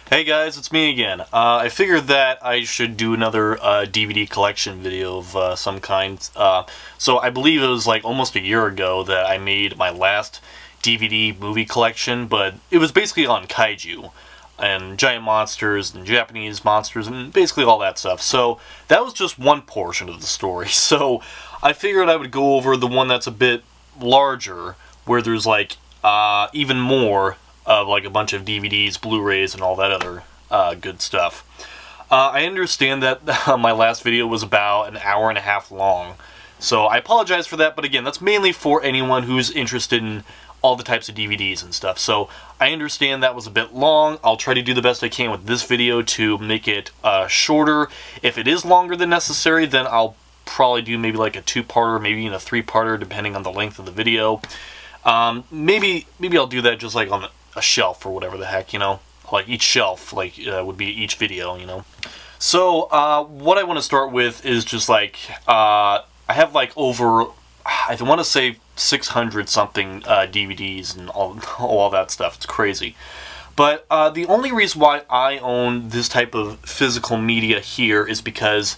Hey guys, it's me again. I figured that I should do another DVD collection video of some kind. So I believe it was like almost a year ago that I made my last DVD movie collection, but it was basically on kaiju and giant monsters and Japanese monsters and basically all that stuff. So that was just one portion of the story. So I figured I would go over the one that's a bit larger, where there's like even more of like a bunch of DVDs, Blu-rays, and all that other good stuff. I understand that my last video was about an hour and a half long, so I apologize for that, but again, that's mainly for anyone who's interested in all the types of DVDs and stuff. So I understand that was a bit long. I'll try to do the best I can with this video to make it shorter. If it is longer than necessary, then I'll probably do maybe like a two-parter, maybe even a three-parter, depending on the length of the video. Maybe I'll do that just like on a shelf or whatever the heck, you know, like each shelf like would be each video, you know. So what I want to start with is just like I have like over, I want to say 600 something DVDs and all that stuff. It's crazy. But the only reason why I own this type of physical media here is because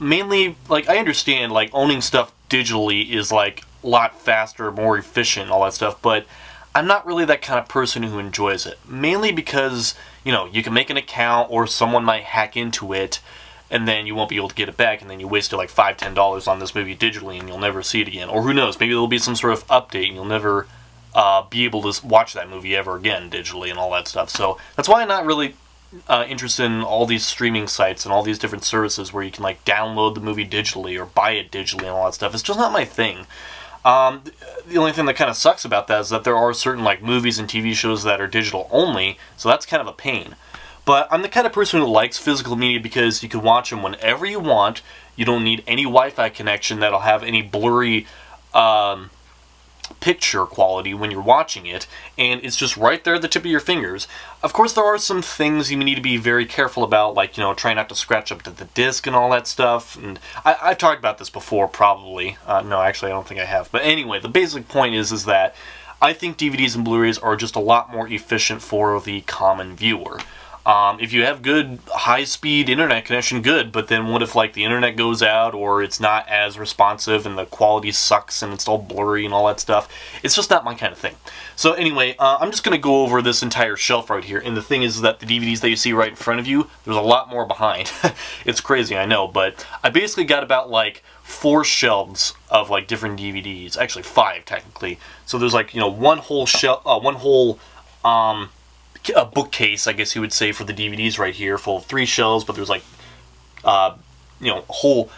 mainly, like, I understand like owning stuff digitally is like a lot faster, more efficient and all that stuff, but I'm not really that kind of person who enjoys it. Mainly because, you know, you can make an account or someone might hack into it and then you won't be able to get it back and then you wasted like $5, $10 on this movie digitally and you'll never see it again. Or who knows, maybe there'll be some sort of update and you'll never be able to watch that movie ever again digitally and all that stuff. So that's why I'm not really interested in all these streaming sites and all these different services where you can like download the movie digitally or buy it digitally and all that stuff. It's just not my thing. The only thing that kind of sucks about that is that there are certain like movies and TV shows that are digital only, so that's kind of a pain. But I'm the kind of person who likes physical media because you can watch them whenever you want. You don't need any Wi-Fi connection that'll have any blurry picture quality when you're watching it, and it's just right there at the tip of your fingers. Of course, there are some things you need to be very careful about, like, you know, try not to scratch up the disc and all that stuff, and I've talked about this before, probably. No, actually, I don't think I have. But anyway, the basic point is that I think DVDs and Blu-rays are just a lot more efficient for the common viewer. If you have good high-speed internet connection, good, but then what if like the internet goes out or it's not as responsive and the quality sucks and it's all blurry and all that stuff? It's just not my kind of thing. So anyway, I'm just going to go over this entire shelf right here, and the thing is that the DVDs that you see right in front of you, there's a lot more behind. It's crazy, I know, but I basically got about like 4 shelves of like different DVDs, actually 5 technically. So there's like, you know, one whole shelf, a bookcase, I guess you would say, for the DVDs right here, full of 3 shelves, but there's like, you know, a whole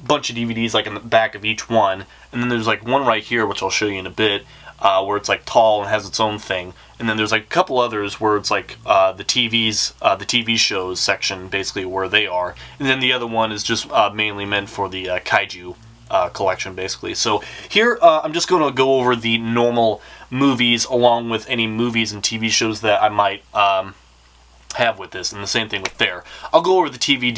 bunch of DVDs like in the back of each one, and then there's like one right here, which I'll show you in a bit, where it's like tall and has its own thing, and then there's like a couple others where it's like the TV shows section, basically where they are, and then the other one is just mainly meant for the kaiju collection, basically. So here I'm just going to go over the normal movies along with any movies and TV shows that I might have with this, and the same thing with there. I'll go over the TV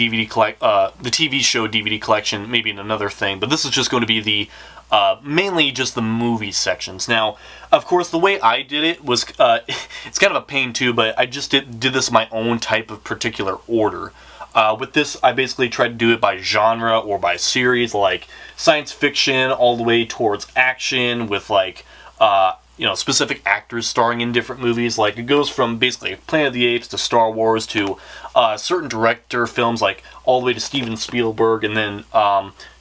show DVD collection maybe in another thing, but this is just going to be the mainly just the movie sections. Now, of course, the way I did it was it's kind of a pain too, but I just did this my own type of particular order. With this, I basically tried to do it by genre or by series, like science fiction all the way towards action with like, you know, specific actors starring in different movies. Like, it goes from basically Planet of the Apes to Star Wars to certain director films, like all the way to Steven Spielberg, and then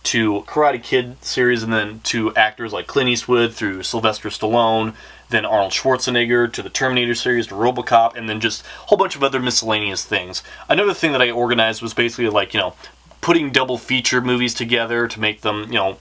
to Karate Kid series, and then to actors like Clint Eastwood through Sylvester Stallone, then Arnold Schwarzenegger, to the Terminator series, to Robocop, and then just a whole bunch of other miscellaneous things. Another thing that I organized was basically like, you know, putting double feature movies together to make them, you know,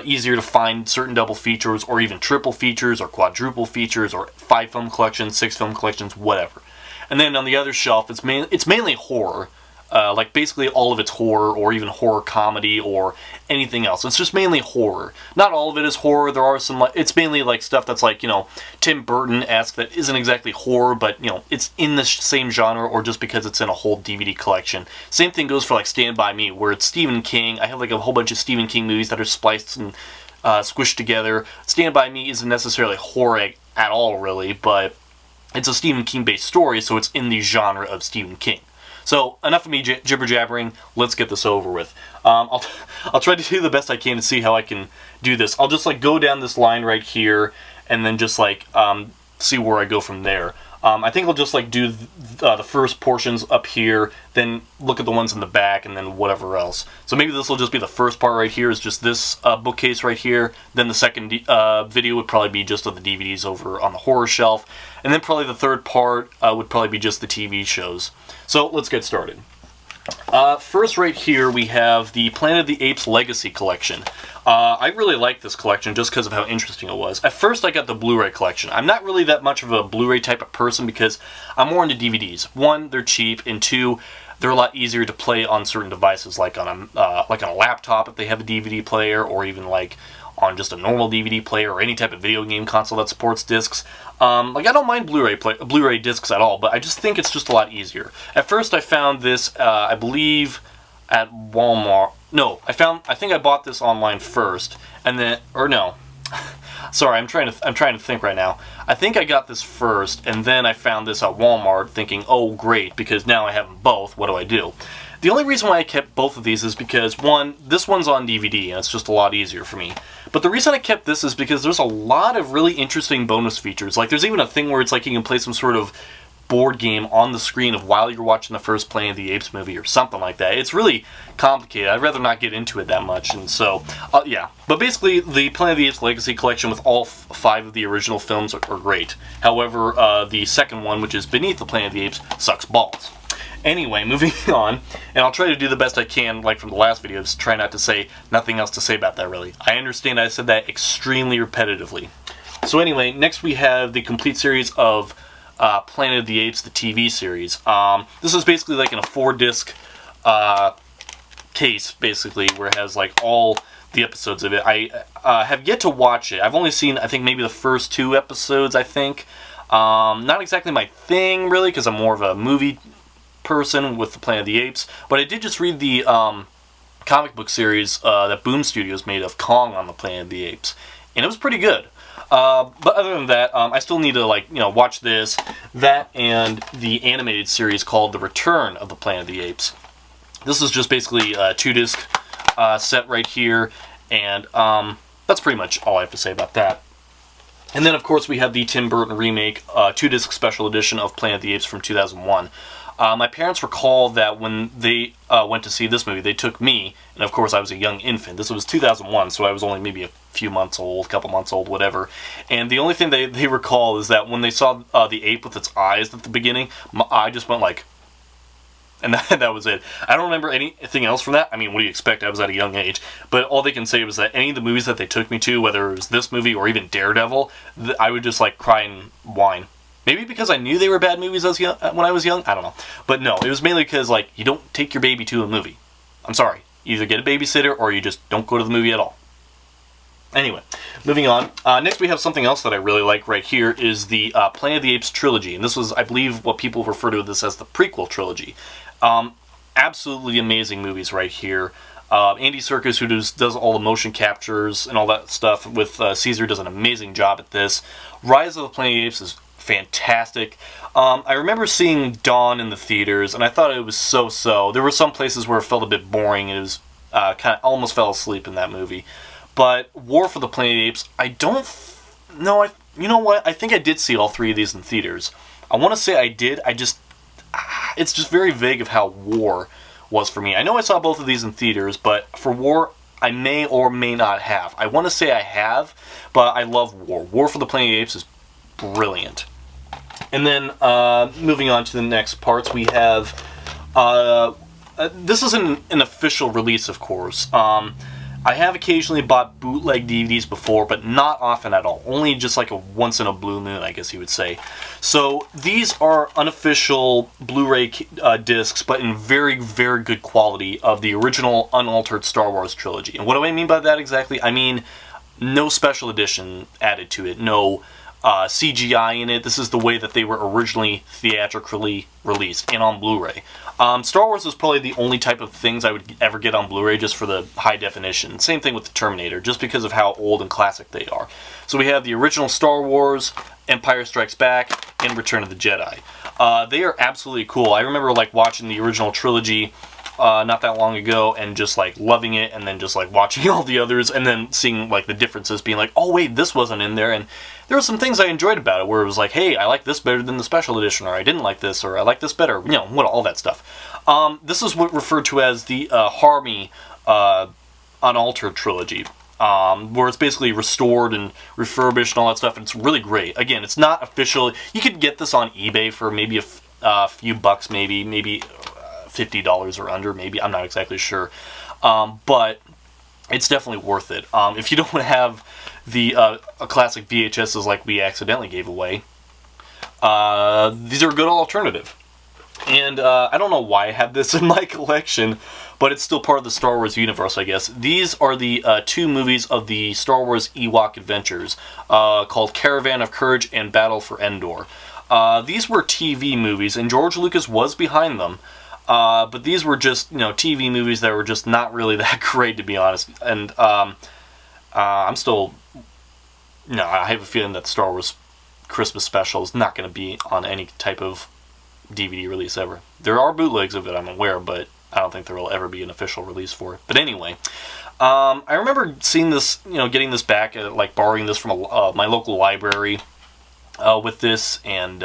easier to find certain double features, or even triple features, or quadruple features, or 5 film collections, 6 film collections, whatever. And then on the other shelf, it's mainly horror. Like basically all of it's horror, or even horror comedy, or anything else. It's just mainly horror. Not all of it is horror. There are some, it's mainly like stuff that's like, you know, Tim Burton-esque, that isn't exactly horror, but, you know, it's in the same genre, or just because it's in a whole DVD collection. Same thing goes for like Stand By Me, where it's Stephen King. I have like a whole bunch of Stephen King movies that are spliced and squished together. Stand By Me isn't necessarily horror at all, really, but it's a Stephen King-based story, so it's in the genre of Stephen King. So, enough of me jibber-jabbering, let's get this over with. I'll try to do the best I can to see how I can do this. I'll just, like, go down this line right here, and then just, like, see where I go from there. I think I'll just, like, do the first portions up here, then look at the ones in the back, and then whatever else. So maybe this will just be the first part right here, is just this bookcase right here. Then the second video would probably be just of the DVDs over on the horror shelf. And then probably the third part would probably be just the TV shows. So let's get started. First right here we have the Planet of the Apes Legacy Collection. I really like this collection just because of how interesting it was. At first I got the Blu-ray collection. I'm not really that much of a Blu-ray type of person because I'm more into DVDs. One, they're cheap, and two, they're a lot easier to play on certain devices, like on a laptop if they have a DVD player, or even like on just a normal DVD player or any type of video game console that supports discs. Like, I don't mind Blu-ray discs at all, but I just think it's just a lot easier. At first I found this, I believe, at Walmart. No, I think I bought this online first, and then, or no. Sorry, I'm trying to think right now. I think I got this first, and then I found this at Walmart, thinking, oh great, because now I have them both. What do I do? The only reason why I kept both of these is because, one, this one's on DVD, and it's just a lot easier for me. But the reason I kept this is because there's a lot of really interesting bonus features. Like, there's even a thing where it's like you can play some sort of board game on the screen of while you're watching the first Planet of the Apes movie or something like that. It's really complicated. I'd rather not get into it that much, and so, yeah. But basically, the Planet of the Apes Legacy Collection with all 5 of the original films are great. However, the second one, which is Beneath the Planet of the Apes, sucks balls. Anyway, moving on, and I'll try to do the best I can, like from the last video, just try not to say nothing else to say about that, really. I understand I said that extremely repetitively. So anyway, next we have the complete series of Planet of the Apes, the TV series. This is basically like in a 4-disc case, basically, where it has like all the episodes of it. I have yet to watch it. I've only seen, I think, maybe the first 2 episodes, I think. Not exactly my thing, really, because I'm more of a movie person with the Planet of the Apes, but I did just read the comic book series that Boom Studios made of Kong on the Planet of the Apes, and it was pretty good. But other than that, I still need to, like, watch this, that, and the animated series called The Return of the Planet of the Apes. This is just basically a 2-disc set right here, and that's pretty much all I have to say about that. And then, of course, we have the Tim Burton remake, 2-disc special edition of Planet of the Apes from 2001. My parents recall that when they went to see this movie, they took me, and of course I was a young infant. This was 2001, so I was only maybe a few months old, couple months old, whatever. And the only thing they recall is that when they saw the ape with its eyes at the beginning, I just went like, and that was it. I don't remember anything else from that. I mean, what do you expect? I was at a young age. But all they can say was that any of the movies that they took me to, whether it was this movie or even Daredevil, I would just like cry and whine. Maybe because I knew they were bad movies when I was young? I don't know. But no, it was mainly because, like, you don't take your baby to a movie. I'm sorry. You either get a babysitter or you just don't go to the movie at all. Anyway, moving on. Next we have something else that I really like right here is the Planet of the Apes trilogy. And this was, I believe, what people refer to this as the prequel trilogy. Absolutely amazing movies right here. Andy Serkis, who does all the motion captures and all that stuff with Caesar, does an amazing job at this. Rise of the Planet of the Apes is fantastic. I remember seeing Dawn in the theaters, and I thought it was so-so. There were some places where it felt a bit boring, and it was kind of almost fell asleep in that movie. But War for the Planet of the Apes, I don't know. You know what? I think I did see all 3 of these in theaters. I want to say I did. It's just very vague of how War was for me. I know I saw both of these in theaters, but for War, I may or may not have. I want to say I have, but I love War. War for the Planet of the Apes is brilliant. And then, moving on to the next parts, we have, this isn't an official release, of course. I have occasionally bought bootleg DVDs before, but not often at all. Only just like a once in a blue moon, I guess you would say. So, these are unofficial Blu-ray discs, but in very, very good quality of the original unaltered Star Wars trilogy. And what do I mean by that exactly? I mean, no special edition added to it, no CGI in it. This is the way that they were originally theatrically released and on Blu-ray. Star Wars is probably the only type of things I would ever get on Blu-ray just for the high definition. Same thing with the Terminator, just because of how old and classic they are. So we have the original Star Wars, Empire Strikes Back, and Return of the Jedi. They are absolutely cool. I remember like watching the original trilogy not that long ago and just like loving it, and then just like watching all the others and then seeing like the differences, being like, oh wait, this wasn't in there. And there were some things I enjoyed about it where it was like, hey, I like this better than the special edition, or I didn't like this, or I like this better, you know, all that stuff. This is what referred to as the Harmy Unaltered trilogy, where it's basically restored and refurbished and all that stuff, and it's really great. Again, it's not official. You could get this on eBay for maybe a few bucks, maybe $50 or under, maybe, I'm not exactly sure, but it's definitely worth it. If you don't have the classic VHSs like we accidentally gave away, these are a good alternative. And I don't know why I have this in my collection, but it's still part of the Star Wars universe, I guess. These are the 2 movies of the Star Wars Ewok Adventures, called Caravan of Courage and Battle for Endor. These were TV movies, and George Lucas was behind them. But these were just, you know, TV movies that were just not really that great, to be honest. And I'm still, you know, I have a feeling that Star Wars Christmas special is not going to be on any type of DVD release ever. There are bootlegs of it, I'm aware, but I don't think there will ever be an official release for it. But anyway, I remember seeing this, you know, getting this back, like borrowing this from my local library with this, and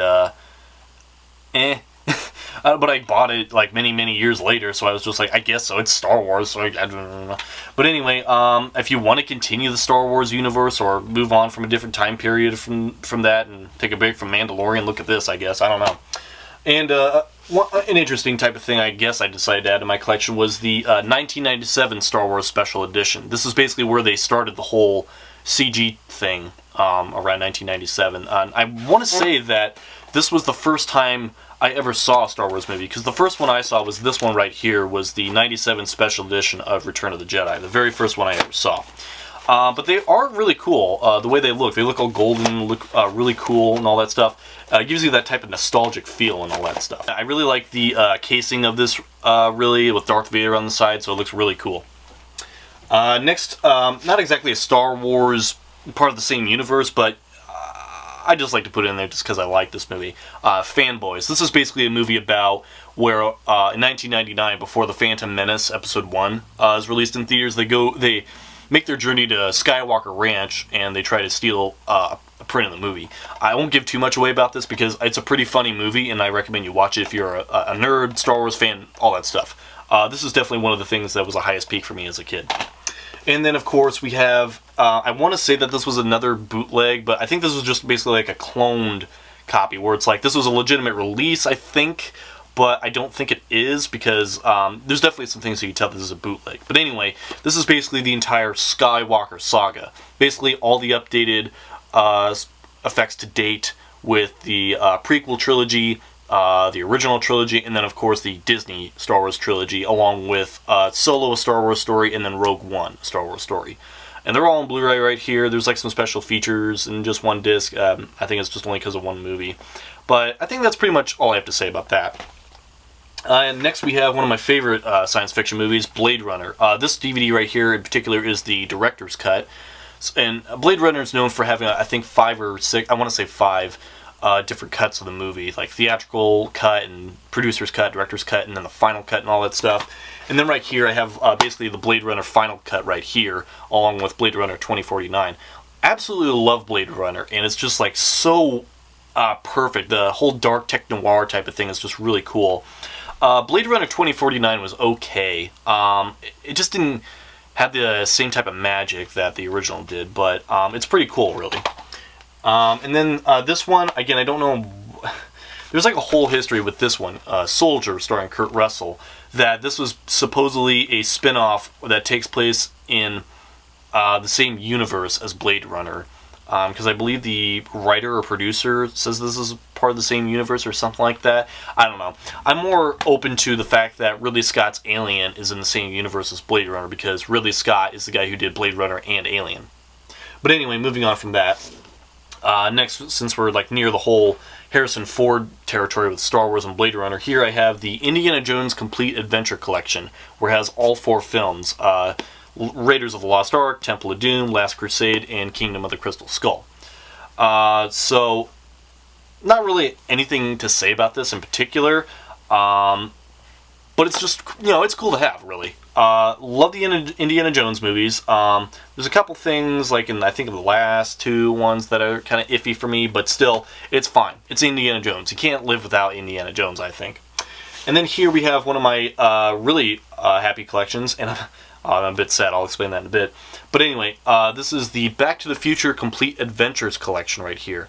but I bought it like many years later, so I was just like, I guess so, it's Star Wars, so I don't know. But anyway, if you want to continue the Star Wars universe or move on from a different time period from that and take a break from Mandalorian, look at this, I guess. I don't know. And an interesting type of thing I guess I decided to add to my collection was the 1997 Star Wars Special Edition. This is basically where they started the whole CG thing around 1997. I want to say that this was the first time I ever saw a Star Wars movie, because the first one I saw was this one right here, was the 97 Special Edition of Return of the Jedi, the very first one I ever saw. But they are really cool, the way they look all golden, look really cool and all that stuff. It gives you that type of nostalgic feel and all that stuff. I really like the casing of this, really, with Darth Vader on the side, so it looks really cool. Next, not exactly a Star Wars part of the same universe, but I just like to put it in there just because I like this movie. Fanboys. This is basically a movie about where in 1999, before The Phantom Menace Episode 1 is released in theaters, they make their journey to Skywalker Ranch and they try to steal a print of the movie. I won't give too much away about this because it's a pretty funny movie, and I recommend you watch it if you're a nerd, Star Wars fan, all that stuff. This is definitely one of the things that was the highest peak for me as a kid. And then, of course, we have, I want to say that this was another bootleg, but I think this was just basically like a cloned copy, where it's like, this was a legitimate release, I think, but I don't think it is, because there's definitely some things that you can tell this is a bootleg. But anyway, this is basically the entire Skywalker saga. Basically, all the updated effects to date with the prequel trilogy, the original trilogy, and then of course the Disney Star Wars trilogy, along with Solo, a Star Wars story, and then Rogue One, a Star Wars story. And they're all on Blu-ray right here. There's like some special features and just one disc. I think it's just only because of one movie. But I think that's pretty much all I have to say about that. And next we have one of my favorite science fiction movies, Blade Runner. This DVD right here in particular is the director's cut. And Blade Runner is known for having, I think, 5 or 6, I want to say 5, different cuts of the movie, like theatrical cut and producer's cut, director's cut, and then the final cut and all that stuff. And then right here I have basically the Blade Runner final cut right here, along with Blade Runner 2049. Absolutely love Blade Runner, and it's just like so perfect. The whole dark tech-noir type of thing is just really cool. Blade Runner 2049 was okay. It just didn't have the same type of magic that the original did, but it's pretty cool, really. And then this one, again, I don't know, there's like a whole history with this one, Soldier, starring Kurt Russell, that this was supposedly a spin-off that takes place in the same universe as Blade Runner, because I believe the writer or producer says this is part of the same universe or something like that. I don't know. I'm more open to the fact that Ridley Scott's Alien is in the same universe as Blade Runner, because Ridley Scott is the guy who did Blade Runner and Alien. But anyway, moving on from that. Next, since we're like near the whole Harrison Ford territory with Star Wars and Blade Runner, here I have the Indiana Jones Complete Adventure Collection, where it has all 4 films. Raiders of the Lost Ark, Temple of Doom, Last Crusade, and Kingdom of the Crystal Skull. So, not really anything to say about this in particular, but it's just, it's cool to have, really. Love the Indiana Jones movies. There's a couple things, like in, I think, of the last 2 ones that are kind of iffy for me, but still, it's fine. It's Indiana Jones. You can't live without Indiana Jones, I think. And then here we have one of my really happy collections, and I'm a bit sad, I'll explain that in a bit. But anyway, this is the Back to the Future Complete Adventures collection right here.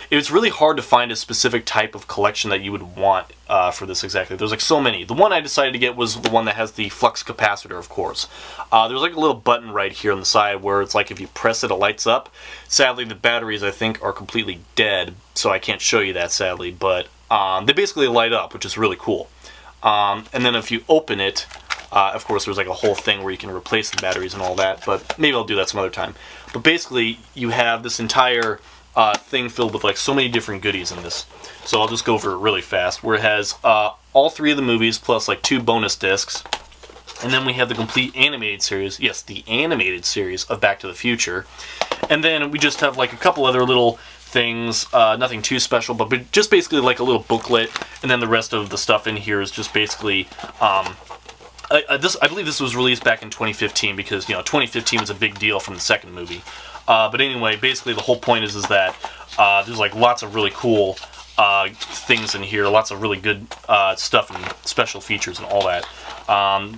It's really hard to find a specific type of collection that you would want for this exactly. There's like so many. The one I decided to get was the one that has the flux capacitor, of course. There's like a little button right here on the side where it's like if you press it, it lights up. Sadly, the batteries, I think, are completely dead, so I can't show you that, sadly. But they basically light up, which is really cool. And then if you open it, of course, there's like a whole thing where you can replace the batteries and all that, but maybe I'll do that some other time. But basically, you have this entire thing filled with like so many different goodies in this. So I'll just go over it really fast, where it has all 3 of the movies plus like 2 bonus discs. And then we have the complete animated series, yes, the animated series of Back to the Future. And then we just have like a couple other little things, nothing too special, but just basically like a little booklet, and then the rest of the stuff in here is just basically I believe this was released back in 2015 because 2015 was a big deal from the second movie. But anyway, basically the whole point is that there's like lots of really cool things in here, lots of really good stuff and special features and all that.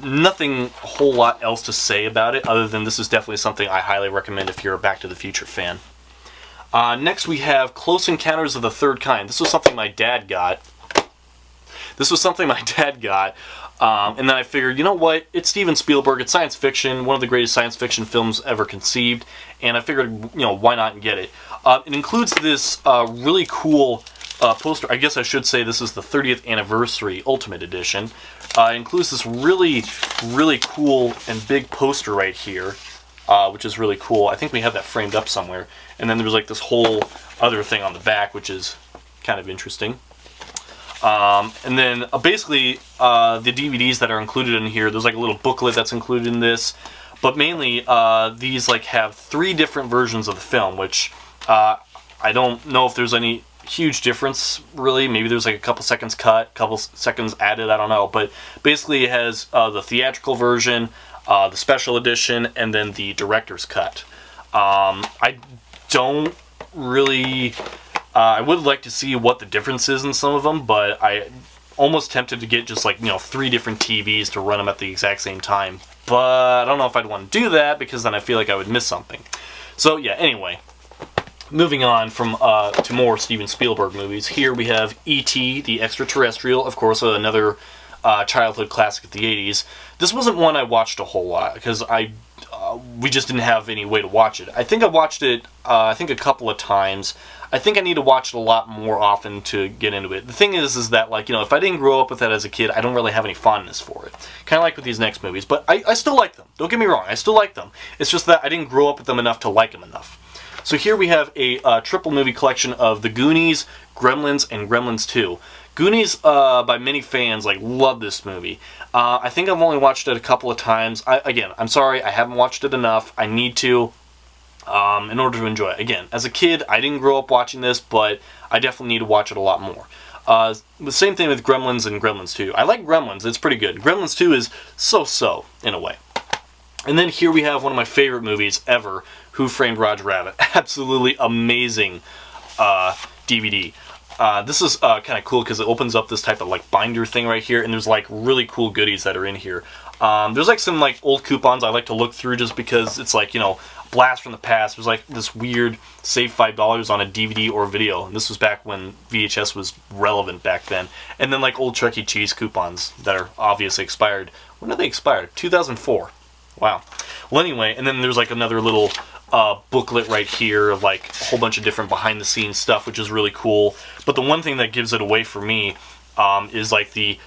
Nothing a whole lot else to say about it other than this is definitely something I highly recommend if you're a Back to the Future fan. Next we have Close Encounters of the Third Kind. This was something my dad got. And then I figured, you know what, it's Steven Spielberg, it's science fiction, one of the greatest science fiction films ever conceived, and I figured, why not get it. It includes this really cool poster. I guess I should say this is the 30th Anniversary Ultimate Edition. It includes this really, really cool and big poster right here, which is really cool. I think we have that framed up somewhere. And then there's like this whole other thing on the back, which is kind of interesting. And then basically the DVDs that are included in here, there's like a little booklet that's included in this, but mainly these like have 3 different versions of the film, which I don't know if there's any huge difference really. Maybe there's like a couple seconds cut, couple seconds added, I don't know, but basically it has the theatrical version, the special edition, and then the director's cut. I don't really... I would like to see what the difference is in some of them, but I almost tempted to get just like, 3 different TVs to run them at the exact same time. But I don't know if I'd want to do that because then I feel like I would miss something. So yeah, anyway. Moving on from to more Steven Spielberg movies. Here we have E.T. the Extraterrestrial, of course, another childhood classic of the 80s. This wasn't one I watched a whole lot because we just didn't have any way to watch it. I think I watched it a couple of times. I think I need to watch it a lot more often to get into it. The thing is that, like, if I didn't grow up with that as a kid, I don't really have any fondness for it. Kind of like with these next movies, but I still like them. Don't get me wrong, I still like them. It's just that I didn't grow up with them enough to like them enough. So here we have a triple movie collection of The Goonies, Gremlins, and Gremlins 2. Goonies, by many fans, love this movie. I think I've only watched it a couple of times. Again, I'm sorry, I haven't watched it enough. I need to. In order to enjoy it. Again, as a kid, I didn't grow up watching this, but I definitely need to watch it a lot more. The same thing with Gremlins and Gremlins 2. I like Gremlins, it's pretty good. Gremlins 2 is so-so, in a way. And then here we have one of my favorite movies ever, Who Framed Roger Rabbit. Absolutely amazing DVD. This is kind of cool because it opens up this type of binder thing right here, and there's really cool goodies that are in here. There's some old coupons I like to look through just because it's blast from the past. There's this weird save $5 on a DVD or video, and this was back when VHS was relevant back then. And then old Chuck E. Cheese coupons that are obviously expired. When did they expire? 2004. Wow. Well, anyway, and then there's another little booklet right here of a whole bunch of different behind the scenes stuff, which is really cool. But the one thing that gives it away for me is the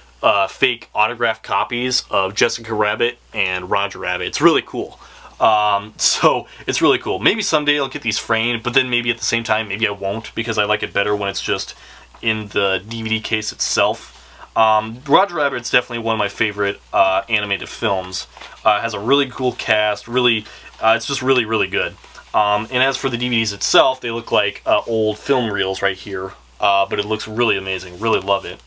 fake autographed copies of Jessica Rabbit and Roger Rabbit. It's really cool. So it's really cool. Maybe someday I'll get these framed, but then maybe at the same time, maybe I won't, because I like it better when it's just in the DVD case itself. Roger Rabbit's definitely one of my favorite animated films. It has a really cool cast. Really, it's just really, really good. And as for the DVDs itself, they look like old film reels right here. But it looks really amazing. Really love it.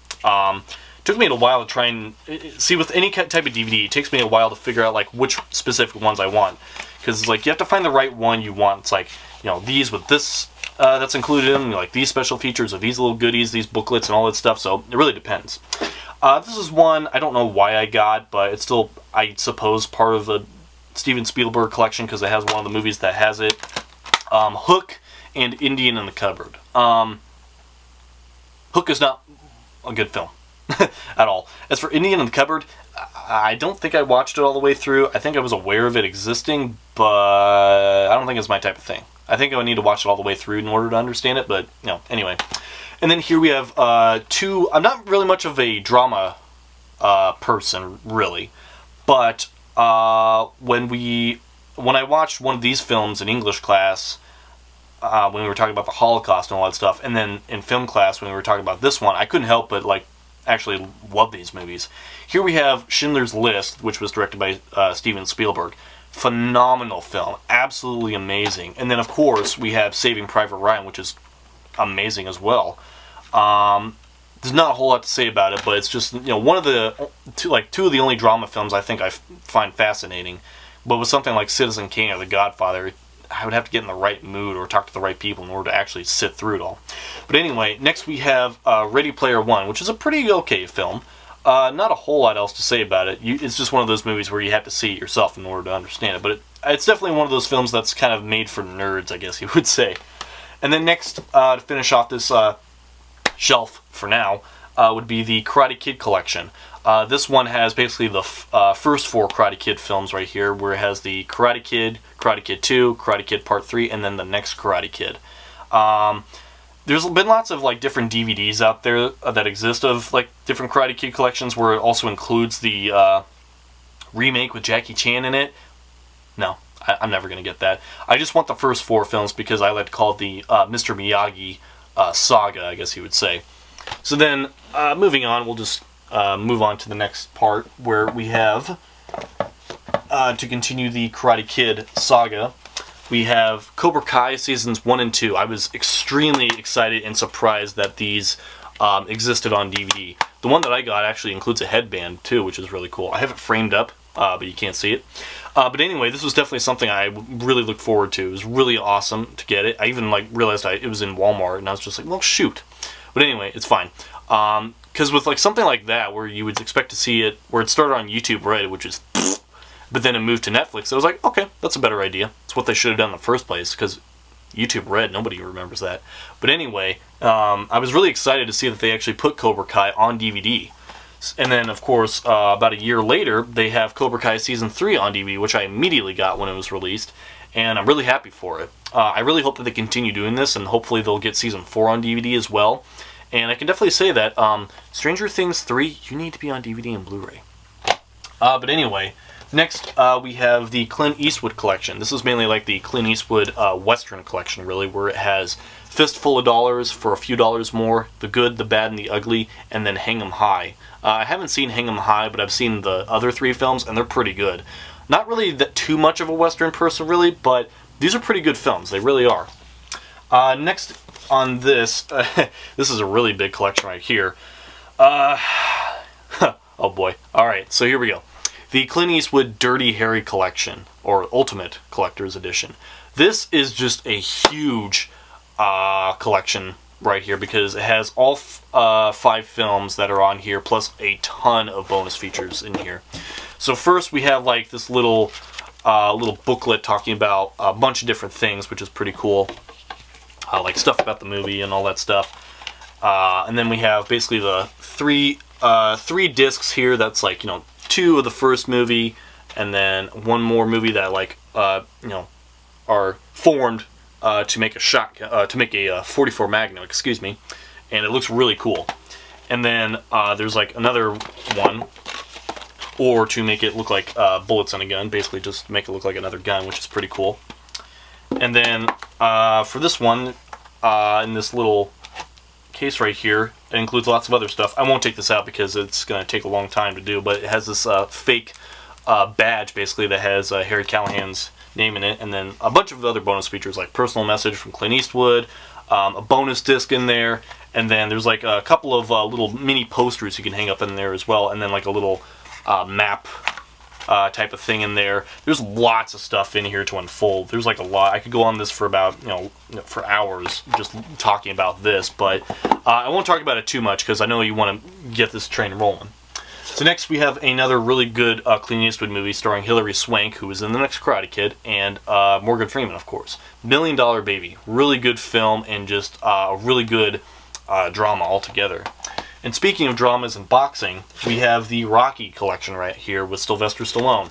Took me a while to try and see, with any type of DVD, it takes me a while to figure out like which specific ones I want, because it's like you have to find the right one you want. It's like, you know, these with this that's included in, like these special features of these little goodies, these booklets and all that stuff. So it really depends. This is one I don't know why I got, but it's still, I suppose, part of the Steven Spielberg collection, because it has one of the movies that has it. Hook and Indian in the Cupboard. Hook is not a good film. At all. As for Indian in the Cupboard, I don't think I watched it all the way through. I think I was aware of it existing, but I don't think it's my type of thing. I think I would need to watch it all the way through in order to understand it, but, you know, anyway. And then here we have two... I'm not really much of a drama person, really, but when I watched one of these films in English class, when we were talking about the Holocaust and all that stuff, and then in film class when we were talking about this one, I couldn't help but, like, actually love these movies. Here we have Schindler's List, which was directed by Steven Spielberg. Phenomenal film. Absolutely amazing. And then, of course, we have Saving Private Ryan, which is amazing as well. There's not a whole lot to say about it, but it's just, you know, one of the two of the only drama films I think I find fascinating. But with something like Citizen Kane or The Godfather, I would have to get in the right mood or talk to the right people in order to actually sit through it all. But anyway, next we have Ready Player One, which is a pretty okay film. Not a whole lot else to say about it. It's just one of those movies where you have to see it yourself in order to understand it. But it's definitely one of those films that's kind of made for nerds, I guess you would say. And then next, to finish off this shelf for now, would be the Karate Kid collection. This one has basically the first four Karate Kid films right here, where it has the Karate Kid, Karate Kid 2, Karate Kid Part 3, and then the next Karate Kid. There's been lots of like different DVDs out there that exist of like different Karate Kid collections, where it also includes the remake with Jackie Chan in it. No, I'm never going to get that. I just want the first four films because I like to call it the Mr. Miyagi saga, I guess you would say. So then, moving on, we'll just move on to the next part, where we have, to continue the Karate Kid saga, we have Cobra Kai Seasons 1 and 2. I was extremely excited and surprised that these existed on DVD. The one that I got actually includes a headband, too, which is really cool. I have it framed up, but you can't see it. But anyway, this was definitely something I really looked forward to. It was really awesome to get it. I even realized it was in Walmart, and I was just like, well, shoot. But anyway, it's fine. Because with like something like that, where you would expect to see it, where it started on YouTube Red, which is, but then it moved to Netflix, I was like, okay, that's a better idea. It's what they should have done in the first place, because YouTube Red, nobody remembers that. But anyway, I was really excited to see that they actually put Cobra Kai on DVD. And then, of course, about a year later, they have Cobra Kai Season 3 on DVD, which I immediately got when it was released, and I'm really happy for it. I really hope that they continue doing this, and hopefully they'll get Season 4 on DVD as well. And I can definitely say that Stranger Things 3, you need to be on DVD and Blu-ray. But anyway, next we have the Clint Eastwood collection. This is mainly like the Clint Eastwood Western collection, really, where it has Fistful of Dollars for a few dollars more, The Good, the Bad, and the Ugly, and then Hang 'em High. I haven't seen Hang 'em High, but I've seen the other three films, and they're pretty good. Not really too much of a Western person, really, but these are pretty good films. They really are. Next on this, this is a really big collection right here. Oh boy. Alright, so here we go. The Clint Eastwood Dirty Harry collection, or Ultimate Collector's Edition. This is just a huge collection right here, because it has all 5 films that are on here, plus a ton of bonus features in here. So first we have like this little booklet talking about a bunch of different things, which is pretty cool. Like stuff about the movie and all that stuff. And then we have basically the three discs here. That's like, 2 of the first movie, and then one more movie that like are formed to make a 44 Magnum, excuse me, and it looks really cool. And then there's like another one or to make it look like bullets in a gun. Basically, just make it look like another gun, which is pretty cool. And then for this one, in this little case right here, it includes lots of other stuff. I won't take this out because it's going to take a long time to do, but it has this fake badge, basically, that has Harry Callahan's name in it, and then a bunch of other bonus features like personal message from Clint Eastwood, a bonus disc in there, and then there's like a couple of little mini posters you can hang up in there as well, and then like a little map type of thing in there. There's lots of stuff in here to unfold. There's like a lot. I could go on this for about, for hours just talking about this, but I won't talk about it too much because I know you want to get this train rolling. So next we have another really good Clint Eastwood movie starring Hilary Swank, who was in the next Karate Kid, and Morgan Freeman, of course. $1 Million Baby. Really good film and just a really good drama altogether. And speaking of dramas and boxing, we have the Rocky collection right here with Sylvester Stallone.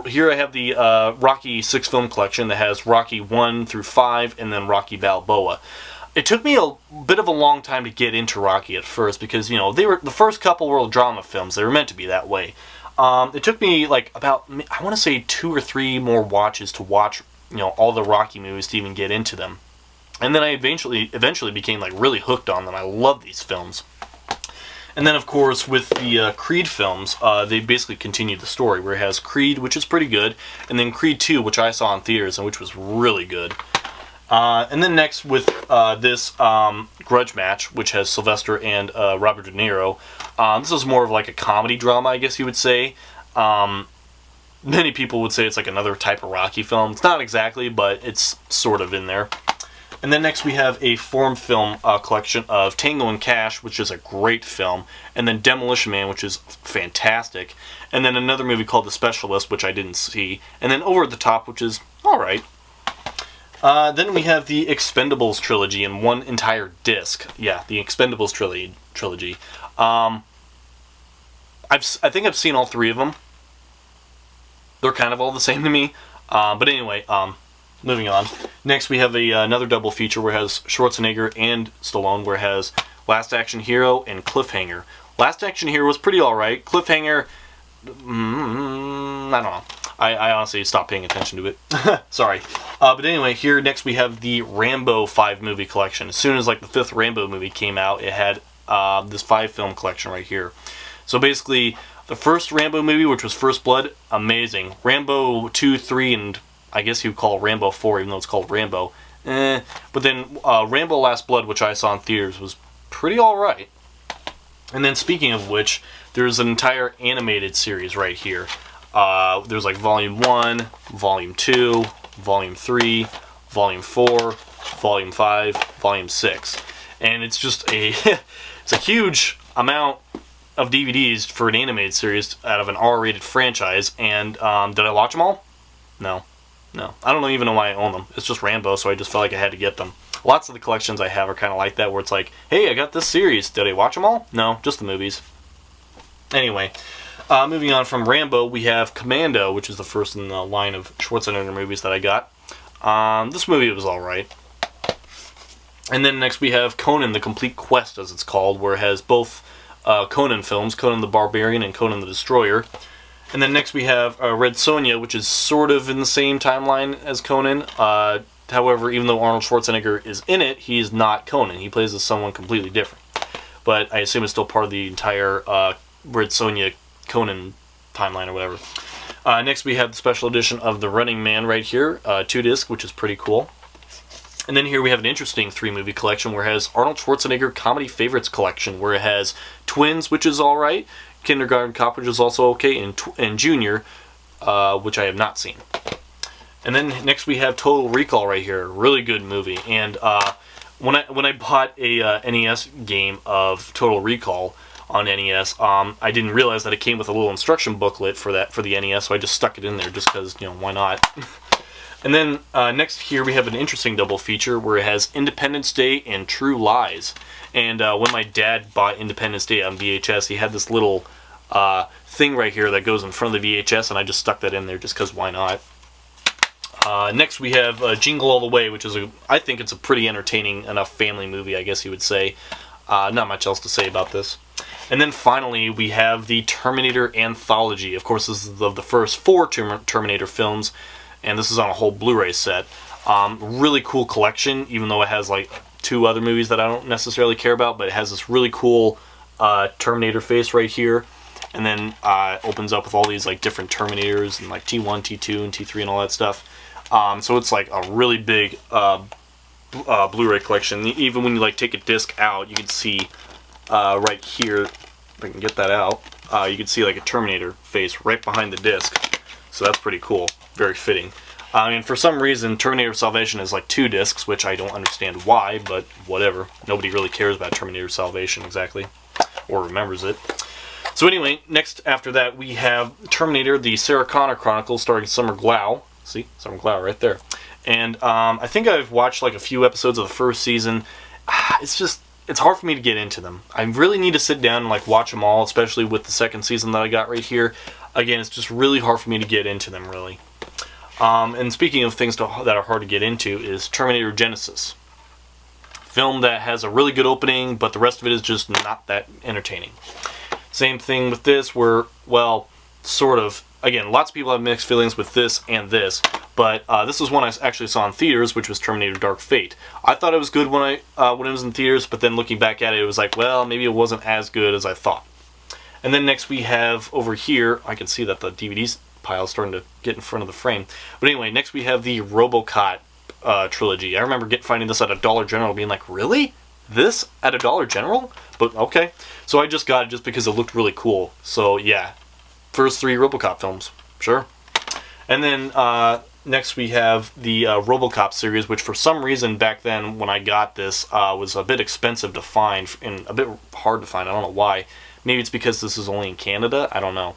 Here I have the Rocky 6 film collection that has Rocky 1 through 5 and then Rocky Balboa. It took me a bit of a long time to get into Rocky at first because, they were the first couple were drama films. They were meant to be that way. It took me like about, I want to say 2 or 3 more watches to watch, all the Rocky movies to even get into them. And then I eventually became like really hooked on them. I love these films. And then, of course, with the Creed films, they basically continued the story, where it has Creed, which is pretty good, and then Creed 2, which I saw in theaters, and which was really good. And then next with this grudge match, which has Sylvester and Robert De Niro. This is more of like a comedy drama, I guess you would say. Many people would say it's like another type of Rocky film. It's not exactly, but it's sort of in there. And then next we have a forum film collection of Tango and Cash, which is a great film, and then Demolition Man, which is fantastic, and then another movie called The Specialist, which I didn't see, and then Over the Top, which is alright. Then we have the Expendables trilogy in one entire disc. Yeah, the Expendables trilogy. I think I've seen all 3 of them. They're kind of all the same to me. But anyway, moving on. Next we have another double feature where it has Schwarzenegger and Stallone, where it has Last Action Hero and Cliffhanger. Last Action Hero was pretty alright. Cliffhanger, I don't know. I honestly stopped paying attention to it. Sorry. But anyway, here next we have the Rambo 5 movie collection. As soon as like the 5th Rambo movie came out, it had this 5 film collection right here. So basically, the first Rambo movie, which was First Blood, amazing. Rambo 2, 3, and I guess you would call Rambo 4, even though it's called Rambo. But then Rambo Last Blood, which I saw in theaters, was pretty alright. And then speaking of which, there's an entire animated series right here. There's like Volume 1, Volume 2, Volume 3, Volume 4, Volume 5, Volume 6. And it's just it's a huge amount of DVDs for an animated series out of an R-rated franchise. And did I watch them all? No. I don't even know why I own them. It's just Rambo, so I just felt like I had to get them. Lots of the collections I have are kind of like that, where it's like, hey, I got this series. Did I watch them all? No, just the movies. Anyway, moving on from Rambo, we have Commando, which is the first in the line of Schwarzenegger movies that I got. This movie was alright. And then next we have Conan the Complete Quest, as it's called, where it has both Conan films, Conan the Barbarian and Conan the Destroyer. And then next we have Red Sonja, which is sort of in the same timeline as Conan. However, even though Arnold Schwarzenegger is in it, he's not Conan. He plays as someone completely different. But I assume it's still part of the entire Red Sonja Conan timeline or whatever. Next we have the special edition of The Running Man right here, 2-disc, which is pretty cool. And then here we have an interesting 3-movie collection where it has Arnold Schwarzenegger Comedy Favorites collection, where it has Twins, which is alright, Kindergarten Cop, which is also okay, and Junior, which I have not seen. And then next we have Total Recall right here, really good movie. And when I bought a NES game of Total Recall on NES, I didn't realize that it came with a little instruction booklet for the NES, so I just stuck it in there just because, why not? And then next here we have an interesting double feature where it has Independence Day and True Lies. And when my dad bought Independence Day on VHS, he had this little thing right here that goes in front of the VHS, and I just stuck that in there just because why not? Next we have Jingle All the Way, which is I think it's a pretty entertaining enough family movie, I guess you would say. Not much else to say about this. And then finally, we have the Terminator Anthology. Of course, this is of the first 4 Terminator films, and this is on a whole Blu-ray set. Really cool collection, even though it has like 2 other movies that I don't necessarily care about, but it has this really cool Terminator face right here, and then opens up with all these like different Terminators and like T1, T2, and T3 and all that stuff. So it's like a really big Blu-ray collection. Even when you like take a disc out, you can see right here, if I can get that out, you can see like a Terminator face right behind the disc. So that's pretty cool, very fitting. And for some reason, Terminator Salvation is like 2 discs, which I don't understand why, but whatever. Nobody really cares about Terminator Salvation exactly, or remembers it. So anyway, next after that we have Terminator, the Sarah Connor Chronicles, starring Summer Glau. See, Summer Glau right there. And I think I've watched like a few episodes of the first season. It's hard for me to get into them. I really need to sit down and like watch them all, especially with the second season that I got right here. Again, it's just really hard for me to get into them, really. And speaking of things that are hard to get into, is Terminator Genisys. Film that has a really good opening, but the rest of it is just not that entertaining. Same thing with this, where, well, sort of, again, lots of people have mixed feelings with this and this, but this is one I actually saw in theaters, which was Terminator Dark Fate. I thought it was good when it was in theaters, but then looking back at it, it was like, well, maybe it wasn't as good as I thought. And then next we have over here, I can see that the DVDs pile is starting to get in front of the frame. But anyway, next we have the Robocop trilogy. I remember finding this at a Dollar General being like, really? This at a Dollar General? But okay. So I just got it just because it looked really cool. So yeah, first 3 Robocop films. Sure. And then next we have the Robocop series, which for some reason back then when I got this was a bit expensive to find and a bit hard to find. I don't know why. Maybe it's because this is only in Canada. I don't know.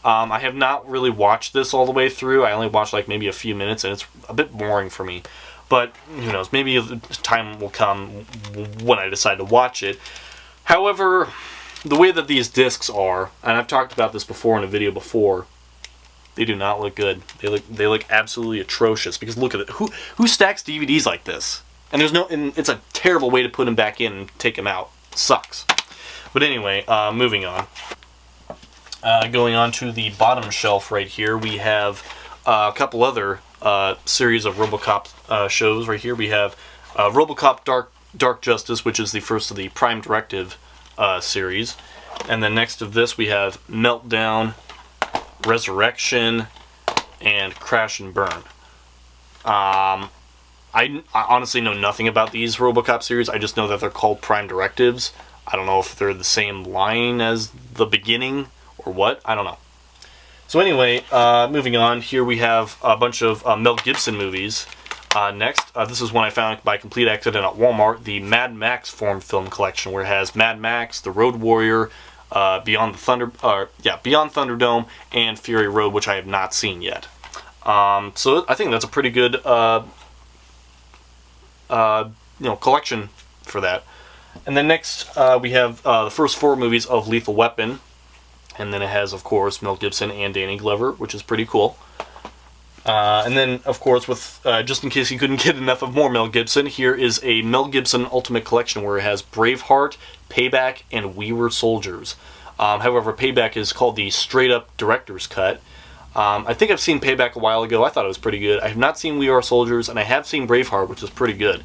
I have not really watched this all the way through. I only watched like maybe a few minutes, and it's a bit boring for me. But who knows? Maybe the time will come when I decide to watch it. However, the way that these discs are, and I've talked about this before in a video before, they do not look good. They look absolutely atrocious. Because look at it. Who stacks DVDs like this? And it's a terrible way to put them back in and take them out. It sucks. But anyway, moving on. Going on to the bottom shelf right here, we have a couple other series of Robocop shows right here. We have Robocop Dark Justice, which is the first of the Prime Directive series. And then next of this we have Meltdown, Resurrection, and Crash and Burn. I honestly know nothing about these Robocop series. I just know that they're called Prime Directives. I don't know if they're the same line as the beginning or what. I don't know. So anyway, moving on, here we have a bunch of Mel Gibson movies. Next, this is one I found by complete accident at Walmart, the Mad Max film collection, where it has Mad Max, The Road Warrior, Beyond Thunderdome, and Fury Road, which I have not seen yet. So I think that's a pretty good collection for that. And then next we have the first 4 movies of Lethal Weapon. And then it has, of course, Mel Gibson and Danny Glover, which is pretty cool. And then, of course, with just in case you couldn't get enough of more Mel Gibson, here is a Mel Gibson Ultimate Collection where it has Braveheart, Payback, and We Were Soldiers. However, Payback is called the straight-up director's cut. I think I've seen Payback a while ago. I thought it was pretty good. I have not seen We Are Soldiers, and I have seen Braveheart, which is pretty good.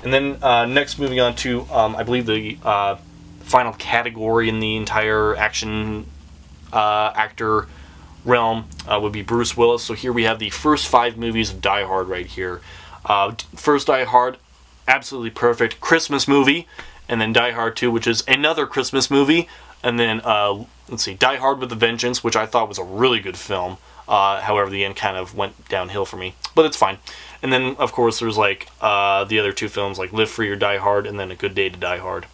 And then next, moving on to, I believe, the final category in the entire action actor realm would be Bruce Willis. So here we have the first 5 movies of Die Hard right here. First Die Hard, absolutely perfect Christmas movie, and then Die Hard 2, which is another Christmas movie, and then let's see, Die Hard with a Vengeance, which I thought was a really good film. However, the end kind of went downhill for me, but it's fine. And then of course there's like the other 2 films like Live Free or Die Hard, and then A Good Day to Die Hard.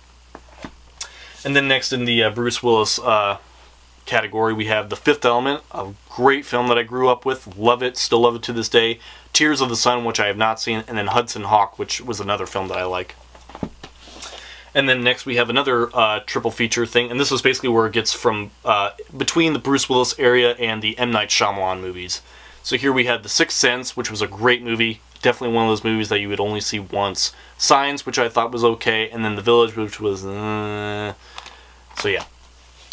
And then next in the Bruce Willis category, we have The Fifth Element, a great film that I grew up with, love it, still love it to this day. Tears of the Sun, which I have not seen, and then Hudson Hawk, which was another film that I like. And then next we have another triple feature thing, and this is basically where it gets from between the Bruce Willis area and the M. Night Shyamalan movies. So here we have The Sixth Sense, which was a great movie, definitely one of those movies that you would only see once. Signs, which I thought was okay, and then The Village, which was... So yeah.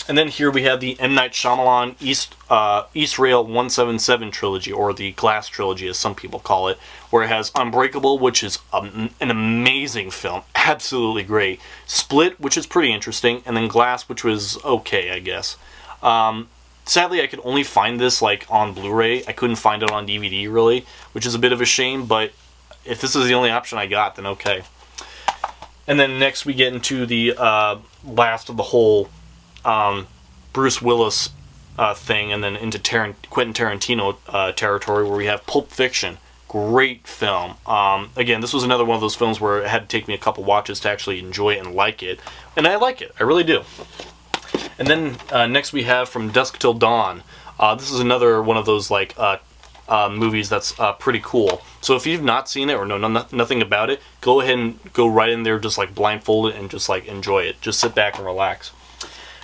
And then here we have the M. Night Shyamalan East Rail 177 trilogy, or the Glass trilogy as some people call it, where it has Unbreakable, which is an amazing film, absolutely great. Split, which is pretty interesting, and then Glass, which was okay, I guess. Sadly, I could only find this like on Blu-ray. I couldn't find it on DVD, really, which is a bit of a shame, but if this is the only option I got, then okay. And then next we get into the last of the whole Bruce Willis thing, and then into Quentin Tarantino territory, where we have Pulp Fiction. Great film. Again, this was another one of those films where it had to take me a couple watches to actually enjoy it and like it. And I like it. I really do. And then next we have From Dusk Till Dawn. This is another one of those like movies that's pretty cool. So if you've not seen it or know nothing about it, go ahead and go right in there, just like blindfolded, and just like enjoy it. Just sit back and relax.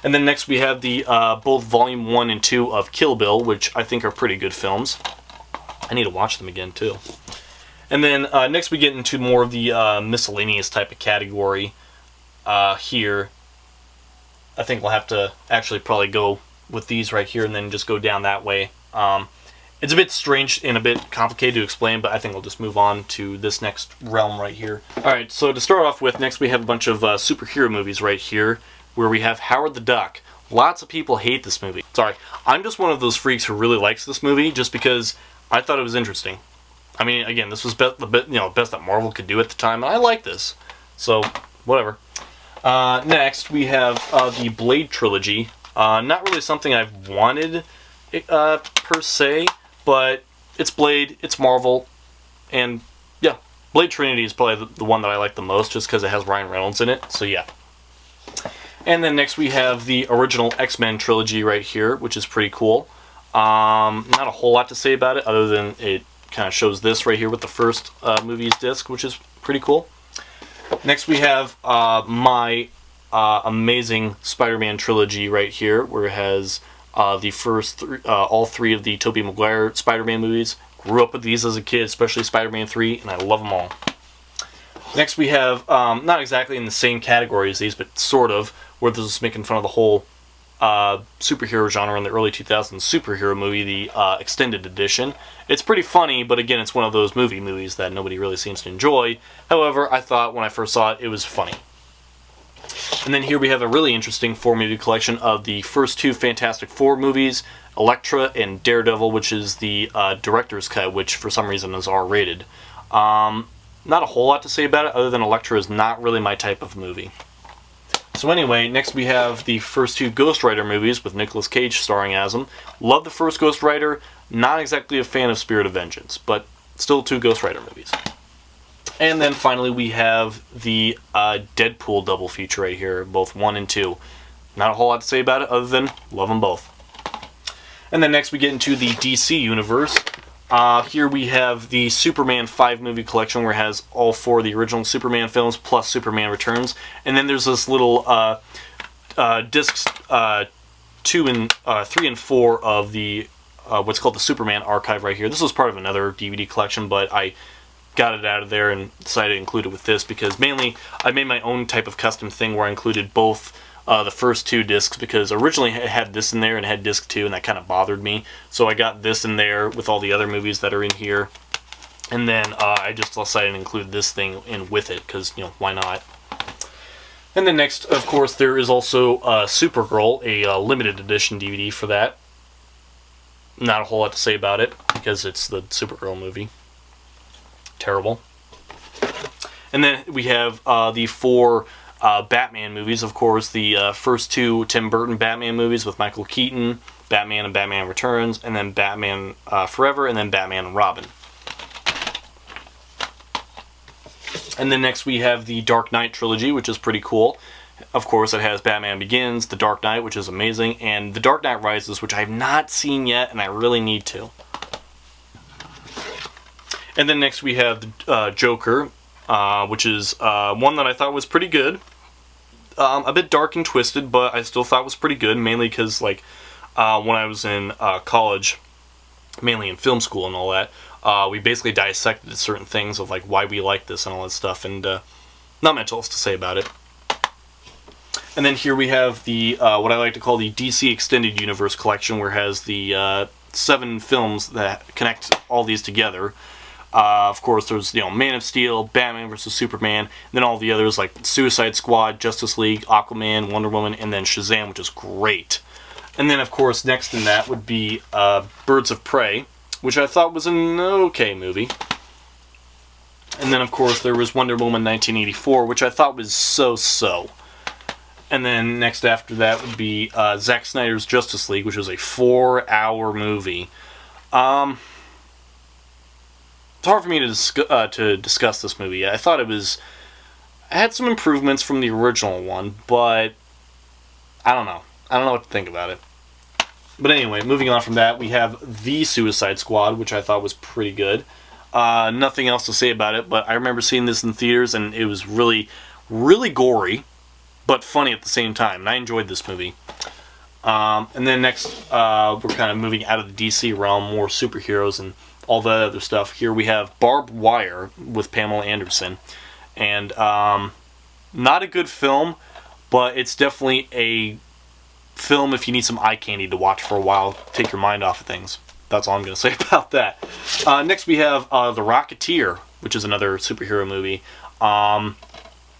And then next we have the both Volume 1 and 2 of Kill Bill, which I think are pretty good films. I need to watch them again too. And then next we get into more of the miscellaneous type of category here. I think we'll have to actually probably go with these right here and then just go down that way. It's a bit strange and a bit complicated to explain, but I think I'll just move on to this next realm right here. Alright, so to start off with, next we have a bunch of superhero movies right here, where we have Howard the Duck. Lots of people hate this movie. Sorry, I'm just one of those freaks who really likes this movie just because I thought it was interesting. I mean, again, this was the best that Marvel could do at the time, and I like this. So, whatever. Next, we have the Blade trilogy. Not really something I've wanted per se, but it's Blade, it's Marvel, and yeah, Blade Trinity is probably the one that I like the most just because it has Ryan Reynolds in it, so yeah. And then next we have the original X-Men trilogy right here, which is pretty cool. Not a whole lot to say about it other than it kind of shows this right here with the first movie's disc, which is pretty cool. Next we have my amazing Spider-Man trilogy right here, where it has the first all three of the Tobey Maguire Spider-Man movies. Grew up with these as a kid, especially Spider-Man 3, and I love them all. Next we have, not exactly in the same category as these, but sort of, where this is making fun of the whole superhero genre in the early 2000s superhero movie, the extended edition. It's pretty funny, but again, it's one of those movies that nobody really seems to enjoy. However, I thought when I first saw it, it was funny. And then here we have a really interesting 4-movie collection of the first two Fantastic Four movies, Elektra and Daredevil, which is the director's cut, which for some reason is R-rated. Not a whole lot to say about it, other than Elektra is not really my type of movie. So anyway, next we have the first two Ghost Rider movies with Nicolas Cage starring as him. Love the first Ghost Rider, not exactly a fan of Spirit of Vengeance, but still two Ghost Rider movies. And then finally we have the Deadpool double feature right here, both 1 and 2. Not a whole lot to say about it other than love them both. And then next we get into the DC universe. Here we have the Superman 5-movie collection, where it has all 4 of the original Superman films plus Superman Returns. And then there's this little discs 3 and 4 of the what's called the Superman archive right here. This was part of another DVD collection, but I got it out of there and decided to include it with this because mainly I made my own type of custom thing where I included both the first 2 discs, because originally it had this in there and it had disc 2, and that kind of bothered me. So I got this in there with all the other movies that are in here, and then I just decided to include this thing in with it because, why not? And then next, of course, there is also Supergirl, a limited edition DVD for that. Not a whole lot to say about it because it's the Supergirl movie. Terrible. And then we have the 4 Batman movies, of course, the first 2 Tim Burton Batman movies with Michael Keaton, Batman and Batman Returns, and then Batman Forever, and then Batman and Robin. And then next we have the Dark Knight trilogy, which is pretty cool. Of course, it has Batman Begins, The Dark Knight, which is amazing, and The Dark Knight Rises, which I have not seen yet, and I really need to. And then next we have the Joker, which is one that I thought was pretty good. A bit dark and twisted, but I still thought was pretty good, mainly because, when I was in college, mainly in film school and all that, we basically dissected certain things of, why we like this and all that stuff, and not much else to say about it. And then here we have the what I like to call the DC Extended Universe collection, where it has the 7 films that connect all these together. Of course, there's Man of Steel, Batman vs Superman, and then all the others like Suicide Squad, Justice League, Aquaman, Wonder Woman, and then Shazam, which is great. And then, of course, next in that would be Birds of Prey, which I thought was an okay movie. And then, of course, there was Wonder Woman 1984, which I thought was so-so. And then next after that would be Zack Snyder's Justice League, which was a 4-hour movie. It's hard for me to discuss this movie. I thought it had some improvements from the original one, but I don't know. I don't know what to think about it. But anyway, moving on from that, we have The Suicide Squad, which I thought was pretty good. Nothing else to say about it, but I remember seeing this in theaters, and it was really, really gory, but funny at the same time, and I enjoyed this movie. And then next, we're kind of moving out of the DC realm, more superheroes and all that other stuff. Here we have Barbed Wire with Pamela Anderson. And not a good film, but it's definitely a film if you need some eye candy to watch for a while, take your mind off of things. That's all I'm going to say about that. Next we have The Rocketeer, which is another superhero movie.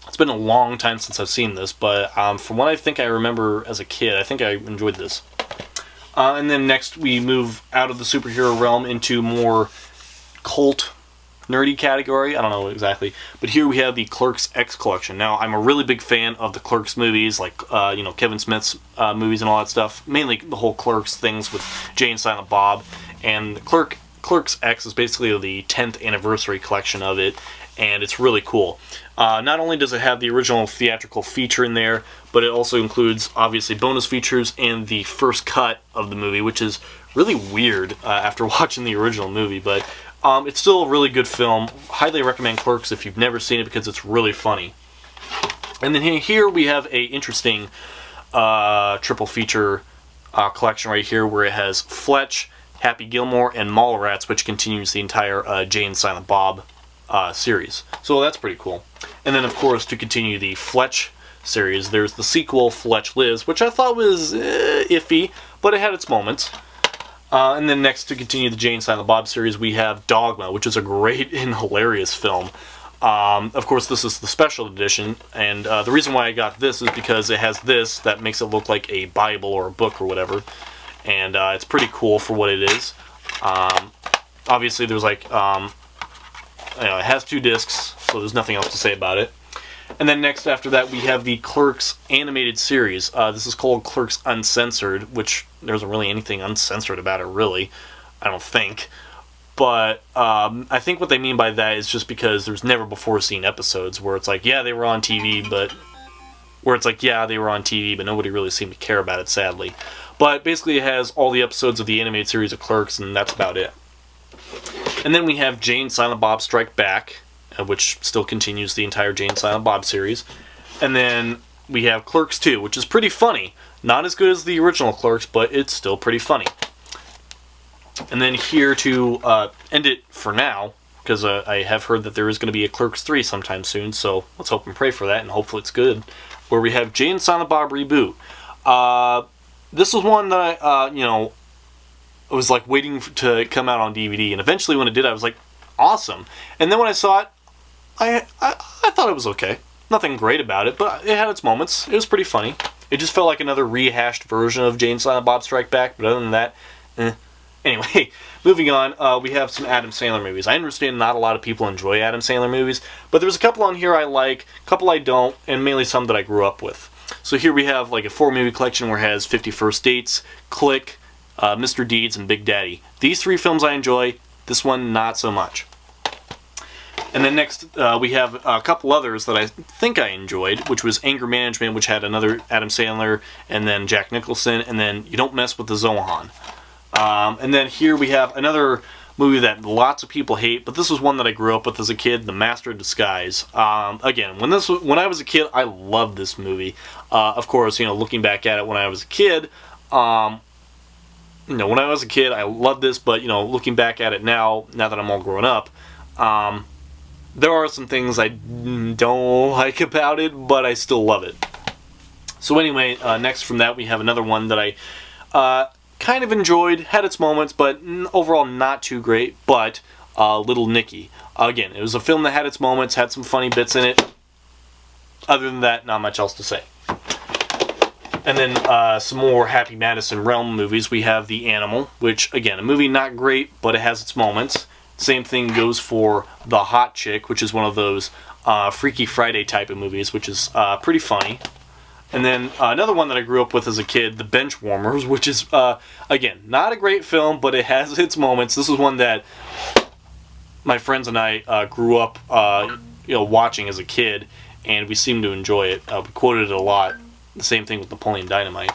It's been a long time since I've seen this, but from what I remember as a kid, I think I enjoyed this. And then next we move out of the superhero realm into more cult, nerdy category. I don't know exactly. But here we have the Clerks X collection. Now, I'm a really big fan of the Clerks movies, like, Kevin Smith's movies and all that stuff. Mainly the whole Clerks things with Jay and Silent Bob. And the Clerks X is basically the 10th anniversary collection of it. And it's really cool. Not only does it have the original theatrical feature in there, but it also includes, obviously, bonus features and the first cut of the movie, which is really weird after watching the original movie. But it's still a really good film. Highly recommend Clerks if you've never seen it, because it's really funny. And then here we have a interesting triple feature collection right here, where it has Fletch, Happy Gilmore, and Mallrats, which continues the entire Jay and Silent Bob series. So that's pretty cool. And then, of course, to continue the Fletch series, there's the sequel, Fletch Lives, which I thought was iffy, but it had its moments. And then next, to continue the Jay and Silent Bob series, we have Dogma, which is a great and hilarious film. Of course, this is the special edition, and the reason why I got this is because it has this that makes it look like a Bible or a book or whatever, and it's pretty cool for what it is. Obviously, there's like, it has 2 discs, so there's nothing else to say about it. And then next after that, we have the Clerks animated series. This is called Clerks Uncensored, which there isn't really anything uncensored about it, really. I don't think. But I think what they mean by that is just because there's never before seen episodes where it's like, yeah, they were on TV, but nobody really seemed to care about it, sadly. But basically it has all the episodes of the animated series of Clerks, and that's about it. And then we have Jay and Silent Bob Strike Back, which still continues the entire Jay and Silent Bob series. And then we have Clerks 2, which is pretty funny. Not as good as the original Clerks, but it's still pretty funny. And then here to end it for now, because I have heard that there is going to be a Clerks 3 sometime soon, so let's hope and pray for that, and hopefully it's good, where we have Jay and Silent Bob Reboot. This was one that I was like waiting to come out on DVD, and eventually when it did, I was like, awesome. And then when I saw it, I thought it was okay. Nothing great about it, but it had its moments. It was pretty funny. It just felt like another rehashed version of Jay and Silent Bob Strike Back, but other than that, Anyway, moving on, we have some Adam Sandler movies. I understand not a lot of people enjoy Adam Sandler movies, but there's a couple on here I like, a couple I don't, and mainly some that I grew up with. So here we have like a 4-movie collection where it has 50 First Dates, Click, Mr. Deeds, and Big Daddy. These 3 films I enjoy, this one not so much. And then next, we have a couple others that I think I enjoyed, which was Anger Management, which had another Adam Sandler, and then Jack Nicholson, and then You Don't Mess with the Zohan. And then here we have another movie that lots of people hate, but this was one that I grew up with as a kid, The Master of Disguise. Again, when I was a kid, I loved this movie. Of course, looking back at it when I was a kid, when I was a kid, I loved this, but, looking back at it now that I'm all grown up, there are some things I don't like about it, but I still love it. So anyway, next from that we have another one that I kind of enjoyed, had its moments, but overall not too great, but Little Nicky. Again, it was a film that had its moments, had some funny bits in it. Other than that, not much else to say. And then some more Happy Madison Realm movies. We have The Animal, which, again, a movie not great, but it has its moments. Same thing goes for The Hot Chick, which is one of those Freaky Friday type of movies, which is pretty funny. And then another one that I grew up with as a kid, The Benchwarmers, which is, again, not a great film, but it has its moments. This is one that my friends and I grew up watching as a kid, and we seemed to enjoy it. We quoted it a lot. The same thing with Napoleon Dynamite.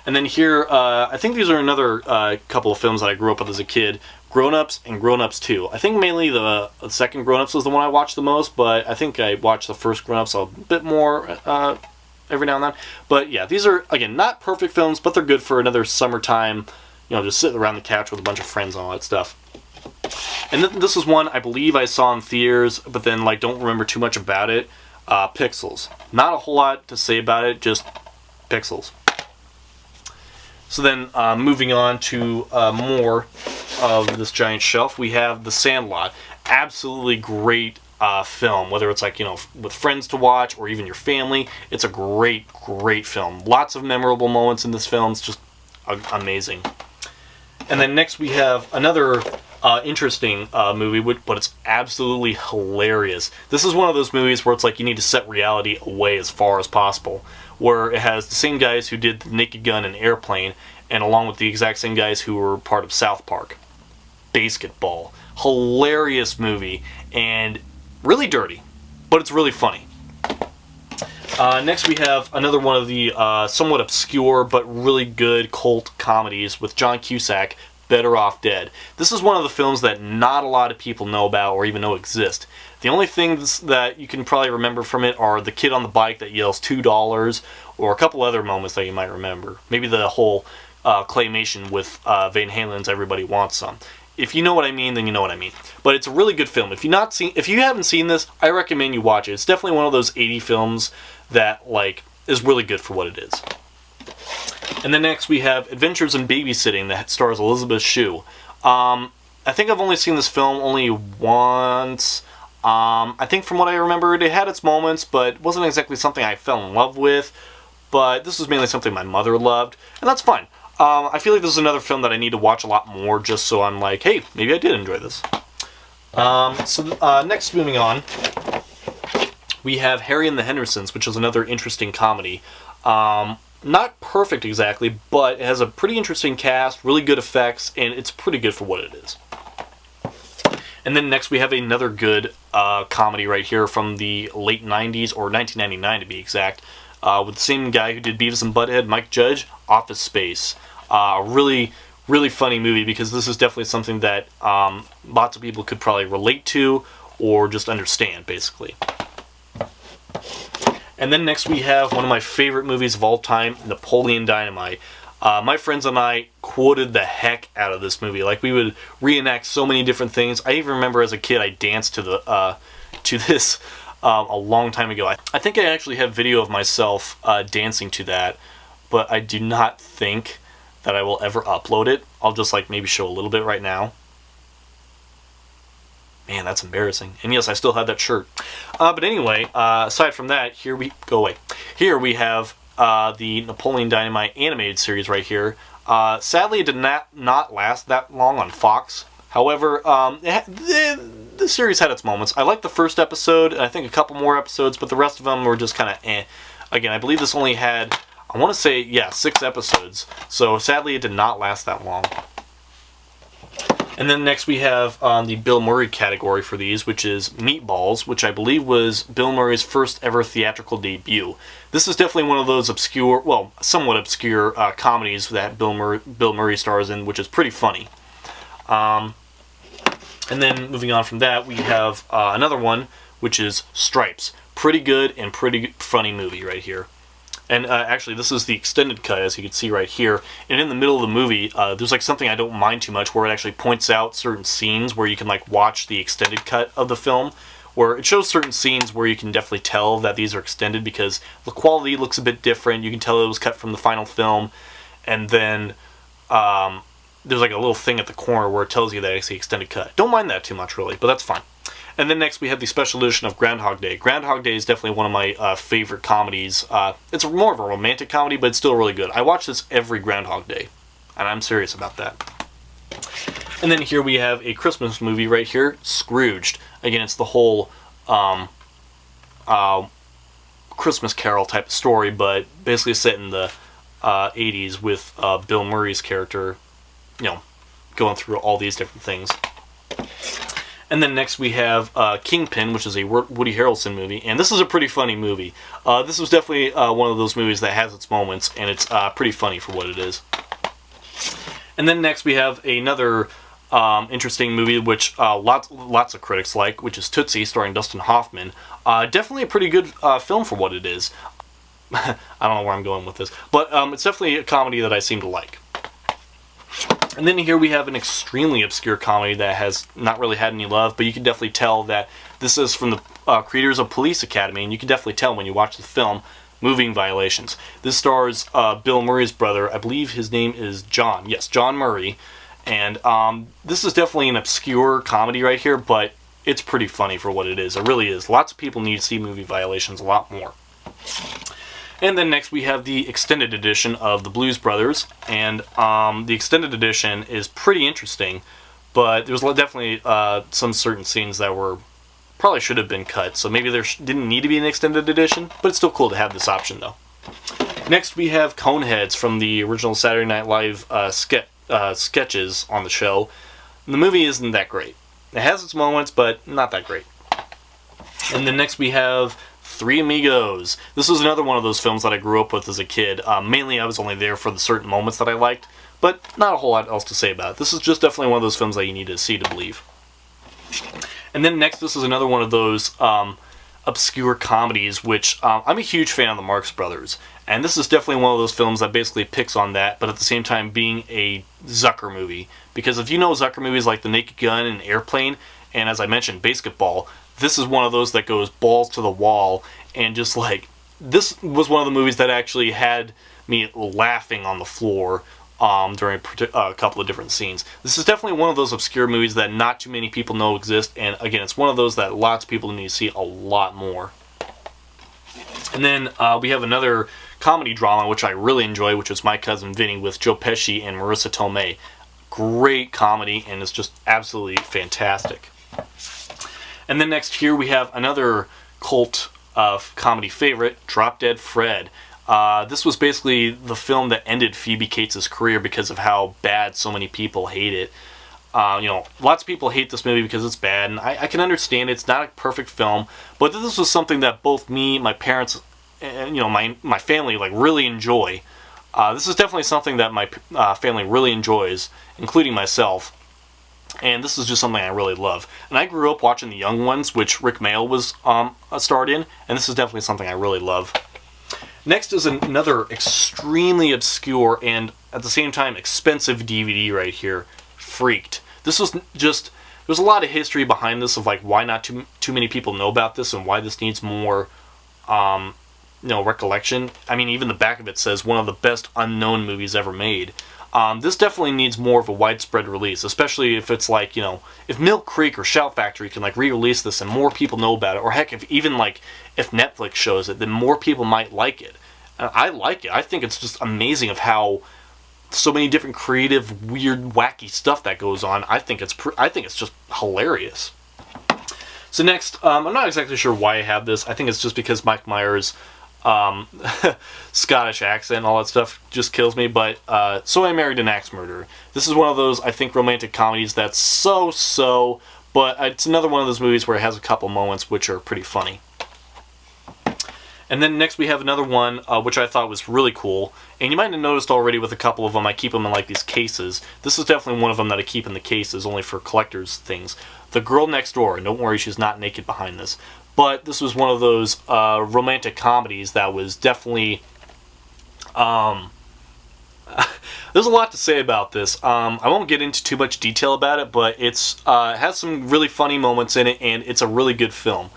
And then here, I think these are another couple of films that I grew up with as a kid. Grown Ups and Grown Ups 2. I think mainly the second Grown Ups was the one I watched the most, but I think I watched the first Grown Ups a bit more every now and then. But yeah, these are, again, not perfect films, but they're good for another summertime, just sitting around the couch with a bunch of friends and all that stuff. And this is one I believe I saw in theaters, but then don't remember too much about it. Pixels. Not a whole lot to say about it, just Pixels. So then, moving on to more of this giant shelf, we have The Sandlot. Absolutely great film, whether it's with friends to watch or even your family. It's a great, great film. Lots of memorable moments in this film. It's just amazing. And then next we have another interesting movie, but it's absolutely hilarious. This is one of those movies where it's you need to set reality away as far as possible, where it has the same guys who did Naked Gun and Airplane, and along with the exact same guys who were part of South Park. Basketball. Hilarious movie, and really dirty, but it's really funny. Next we have another one of the somewhat obscure but really good cult comedies with John Cusack, Better Off Dead. This is one of the films that not a lot of people know about or even know exist. The only things that you can probably remember from it are the kid on the bike that yells $2, or a couple other moments that you might remember. Maybe the whole claymation with Van Halen's Everybody Wants Some. If you know what I mean, then you know what I mean. But it's a really good film. If you haven't seen this, I recommend you watch it. It's definitely one of those 80 films that is really good for what it is. And then next we have Adventures in Babysitting that stars Elizabeth Shue. I think I've only seen this film only once. I think from what I remember, it had its moments, but it wasn't exactly something I fell in love with. But this was mainly something my mother loved, and that's fine. I feel like this is another film that I need to watch a lot more, just so I'm hey, maybe I did enjoy this. Next, moving on, we have Harry and the Hendersons, which is another interesting comedy. Not perfect exactly, but it has a pretty interesting cast, really good effects, and it's pretty good for what it is. And then next we have another good comedy right here from the late 90s, or 1999 to be exact, with the same guy who did Beavis and Butthead, Mike Judge, Office Space. A really, really funny movie, because this is definitely something that lots of people could probably relate to or just understand, basically. And then next we have one of my favorite movies of all time, Napoleon Dynamite. My friends and I quoted the heck out of this movie. We would reenact so many different things. I even remember as a kid I danced to this a long time ago. I think I actually have video of myself dancing to that, but I do not think that I will ever upload it. I'll just maybe show a little bit right now. Man, that's embarrassing. And yes, I still have that shirt. But anyway, aside from that, here we have the Napoleon Dynamite animated series right here. Sadly, it did not last that long on Fox. However, the series had its moments. I liked the first episode, and I think a couple more episodes, but the rest of them were just kind of eh. Again, I believe this only had, I want to say, 6 episodes. So sadly, it did not last that long. And then next we have the Bill Murray category for these, which is Meatballs, which I believe was Bill Murray's first ever theatrical debut. This is definitely one of those obscure, well, somewhat obscure comedies that Bill Murray stars in, which is pretty funny. And then moving on from that, we have another one, which is Stripes. Pretty good and pretty funny movie right here. And actually, this is the extended cut, as you can see right here. And in the middle of the movie, there's something I don't mind too much, where it actually points out certain scenes where you can watch the extended cut of the film, where it shows certain scenes where you can definitely tell that these are extended because the quality looks a bit different. You can tell it was cut from the final film, and then there's like a little thing at the corner where it tells you that it's the extended cut. Don't mind that too much, really, but that's fine. And then next we have the special edition of Groundhog Day. Groundhog Day is definitely one of my favorite comedies. It's more of a romantic comedy, but it's still really good. I watch this every Groundhog Day, and I'm serious about that. And then here we have a Christmas movie right here, Scrooged. Again, it's the whole Christmas Carol type of story, but basically set in the 80s with Bill Murray's character, going through all these different things. And then next we have Kingpin, which is a Woody Harrelson movie, and this is a pretty funny movie. This was definitely one of those movies that has its moments, and it's pretty funny for what it is. And then next we have another interesting movie, which lots of critics like, which is Tootsie, starring Dustin Hoffman. Definitely a pretty good film for what it is. I don't know where I'm going with this, but it's definitely a comedy that I seem to like. And then here we have an extremely obscure comedy that has not really had any love, but you can definitely tell that this is from the creators of Police Academy, and you can definitely tell when you watch the film, Moving Violations. This stars Bill Murray's brother. I believe his name is John. Yes, John Murray. And this is definitely an obscure comedy right here, but it's pretty funny for what it is. It really is. Lots of people need to see Movie Violations a lot more. And then next we have the extended edition of The Blues Brothers, and the extended edition is pretty interesting, but there's definitely some certain scenes that probably should have been cut, so maybe there didn't need to be an extended edition, but it's still cool to have this option though. Next we have Coneheads from the original Saturday Night Live sketches on the show. The movie isn't that great. It has its moments, but not that great. And then next we have Three Amigos. This was another one of those films that I grew up with as a kid. Mainly I was only there for the certain moments that I liked, but not a whole lot else to say about it. This is just definitely one of those films that you need to see to believe. And then next, this is another one of those obscure comedies, which I'm a huge fan of the Marx Brothers. And this is definitely one of those films that basically picks on that, but at the same time being a Zucker movie. Because if you know Zucker movies like The Naked Gun and Airplane, and as I mentioned, Basketball, this is one of those that goes balls to the wall, and just like, this was one of the movies that actually had me laughing on the floor during a couple of different scenes. This is definitely one of those obscure movies that not too many people know exist, and again, it's one of those that lots of people need to see a lot more. And then we have another comedy drama which I really enjoy, which is My Cousin Vinny with Joe Pesci and Marissa Tomei. Great comedy, and it's just absolutely fantastic. And then next here we have another cult comedy favorite, Drop Dead Fred. This was basically the film that ended Phoebe Cates' career because of how bad so many people hate it. Lots of people hate this movie because it's bad, and I can understand it. It's not a perfect film, but this was something that both me, my parents, and my family really enjoy. This is definitely something that my family really enjoys, including myself. And this is just something I really love. And I grew up watching The Young Ones, which Rick Mayall was starred in, and this is definitely something I really love. Next is another extremely obscure and at the same time expensive DVD right here, Freaked. This was just, there's a lot of history behind this of why not too many people know about this and why this needs more recollection. I mean, even the back of it says one of the best unknown movies ever made. This definitely needs more of a widespread release, especially if it's if Milk Creek or Shout Factory can re-release this and more people know about it, or heck, if Netflix shows it, then more people might like it. And I like it. I think it's just amazing of how so many different creative, weird, wacky stuff that goes on. I think it's just hilarious. So next, I'm not exactly sure why I have this. I think it's just because Mike Myers' Scottish accent and all that stuff just kills me, but So I Married an Axe Murderer. This is one of those, I think, romantic comedies that's so, but it's another one of those movies where it has a couple moments which are pretty funny. And then next we have another one which I thought was really cool, and you might have noticed already with a couple of them, I keep them in these cases. This is definitely one of them that I keep in the cases, only for collectors things. The Girl Next Door, and don't worry, she's not naked behind this. But this was one of those romantic comedies that was definitely There's a lot to say about this. I won't get into too much detail about it, but it has some really funny moments in it, and it's a really good film.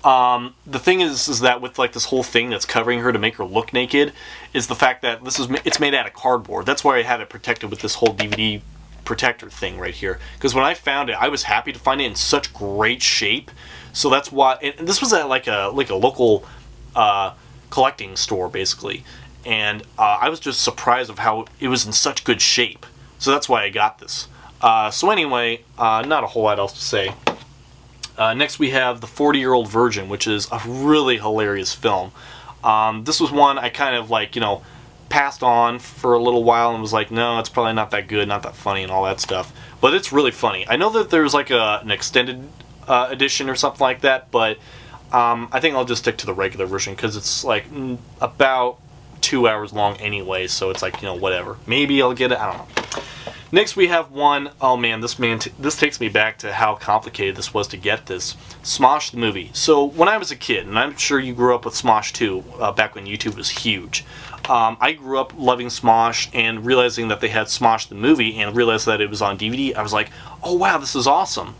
The thing is that with like this whole thing that's covering her to make her look naked, is the fact that it's made out of cardboard. That's why I have it protected with this whole DVD protector thing right here. Because when I found it, I was happy to find it in such great shape. So that's why. And this was at like a local collecting store basically, and I was just surprised of how it was in such good shape. So that's why I got this. So anyway, not a whole lot else to say. Next we have The 40-Year-Old Virgin, which is a really hilarious film. This was one I kind of like, passed on for a little while and was like, no, it's probably not that good, not that funny and all that stuff. But it's really funny. I know that there's like an extended edition or something like that, but I think I'll just stick to the regular version because it's like about 2 hours long anyway, so it's like, whatever. Maybe I'll get it, I don't know. Next we have one, oh man, this takes me back to how complicated this was to get this. Smosh the movie. So when I was a kid, and I'm sure you grew up with Smosh too, back when YouTube was huge. I grew up loving Smosh and realizing that they had Smosh the movie and realized that it was on DVD. I was like, oh wow, this is awesome.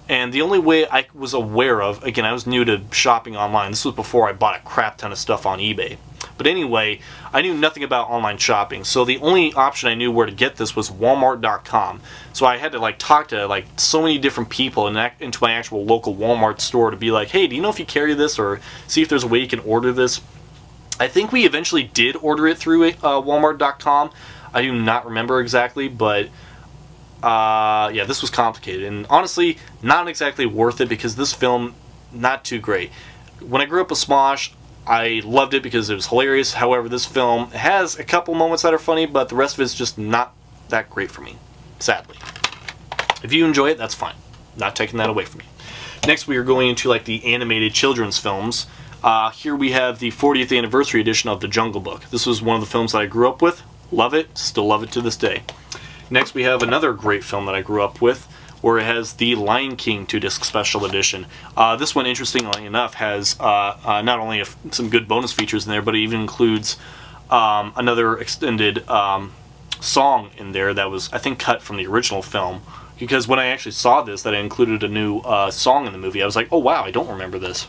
And the only way I was aware of, again, I was new to shopping online. This was before I bought a crap ton of stuff on eBay. But anyway, I knew nothing about online shopping, so the only option I knew where to get this was Walmart.com. So I had to like talk to like so many different people into my actual local Walmart store to be like, hey, do you know if you carry this, or see if there's a way you can order this? I think we eventually did order it through Walmart.com. I do not remember exactly, but yeah, this was complicated, and honestly, not exactly worth it because this film, not too great. When I grew up with Smosh, I loved it because it was hilarious. However, this film has a couple moments that are funny, but the rest of it's just not that great for me, sadly. If you enjoy it, that's fine. Not taking that away from you. Next, we are going into like the animated children's films. Here we have the 40th anniversary edition of The Jungle Book. This was one of the films that I grew up with. Love it. Still love it to this day. Next, we have another great film that I grew up with, where it has the Lion King 2-disc special edition. This one, interestingly enough, has not only some good bonus features in there, but it even includes another extended song in there that was, I think, cut from the original film. Because when I actually saw this, that it included a new song in the movie, I was like, oh wow, I don't remember this.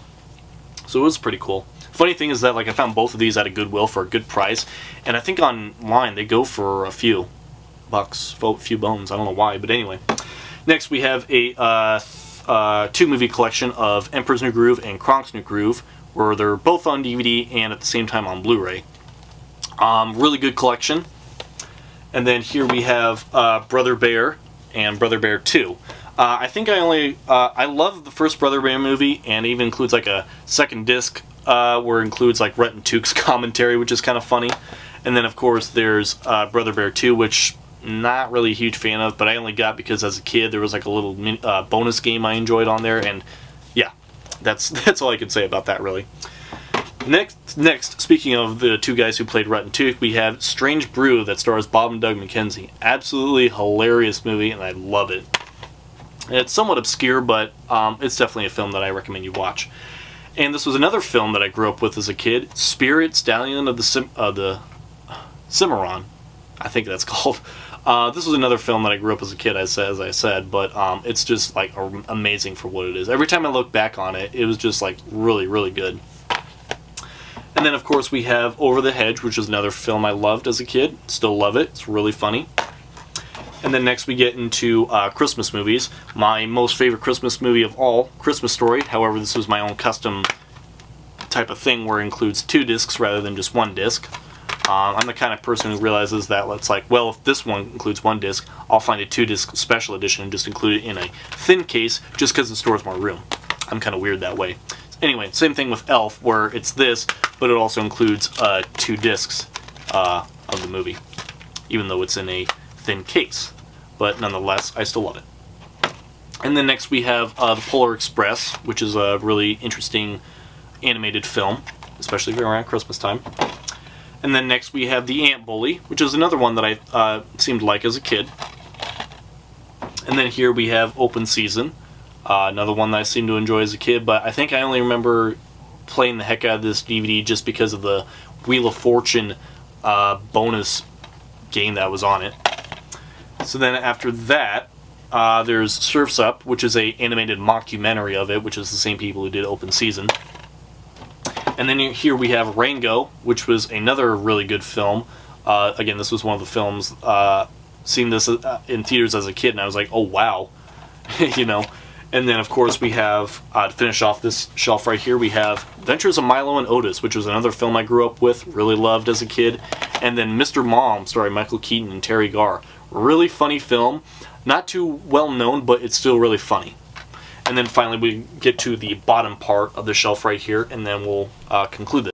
So it was pretty cool. Funny thing is that like I found both of these at a Goodwill for a good price, and I think online they go for a few bucks, a few bones. I don't know why, but anyway. Next, we have a two-movie collection of Emperor's New Groove and Kronk's New Groove, where they're both on DVD and at the same time on Blu-ray. Really good collection. And then here we have Brother Bear and Brother Bear 2. I think I love the first Brother Bear movie, and it even includes like a second disc where it includes like Rhett and Took's commentary, which is kind of funny. And then, of course, there's Brother Bear 2, which not really a huge fan of, but I only got because as a kid there was like a little bonus game I enjoyed on there, and yeah, that's all I can say about that really. Next, speaking of the two guys who played Rhett and Took, we have Strange Brew that stars Bob and Doug McKenzie. Absolutely hilarious movie, and I love it. It's somewhat obscure, but it's definitely a film that I recommend you watch. And this was another film that I grew up with as a kid, Spirit Stallion of the Cimarron, I think that's called. This was another film that I grew up as a kid, as I said, but it's just like amazing for what it is. Every time I look back on it, it was just like really, really good. And then, of course, we have Over the Hedge, which is another film I loved as a kid. Still love it. It's really funny. And then next we get into Christmas movies. My most favorite Christmas movie of all, Christmas Story. However, this was my own custom type of thing where it includes 2 discs rather than just 1 disc. I'm the kind of person who realizes that it's like, well, if this one includes 1 disc, I'll find a 2-disc special edition and just include it in a thin case just because it stores more room. I'm kind of weird that way. Anyway, same thing with Elf, where it's this, but it also includes 2 discs of the movie, even though it's in a thin case. But nonetheless, I still love it. And then next we have The Polar Express, which is a really interesting animated film, especially around Christmas time. And then next we have The Ant Bully, which is another one that I seemed to like as a kid. And then here we have Open Season, another one that I seemed to enjoy as a kid, but I think I only remember playing the heck out of this DVD just because of the Wheel of Fortune bonus game that was on it. So then after that, there's Surf's Up, which is a animated mockumentary of it, which is the same people who did Open Season. And then here we have Rango, which was another really good film. Again, this was one of the films, seeing this in theaters as a kid, and I was like, oh wow, you know. And then, of course, we have, to finish off this shelf right here, we have Adventures of Milo and Otis, which was another film I grew up with, really loved as a kid. And then Mr. Mom, starring Michael Keaton and Terry Garr. Really funny film. Not too well known, but it's still really funny. And then finally we get to the bottom part of the shelf right here, and then we'll conclude this.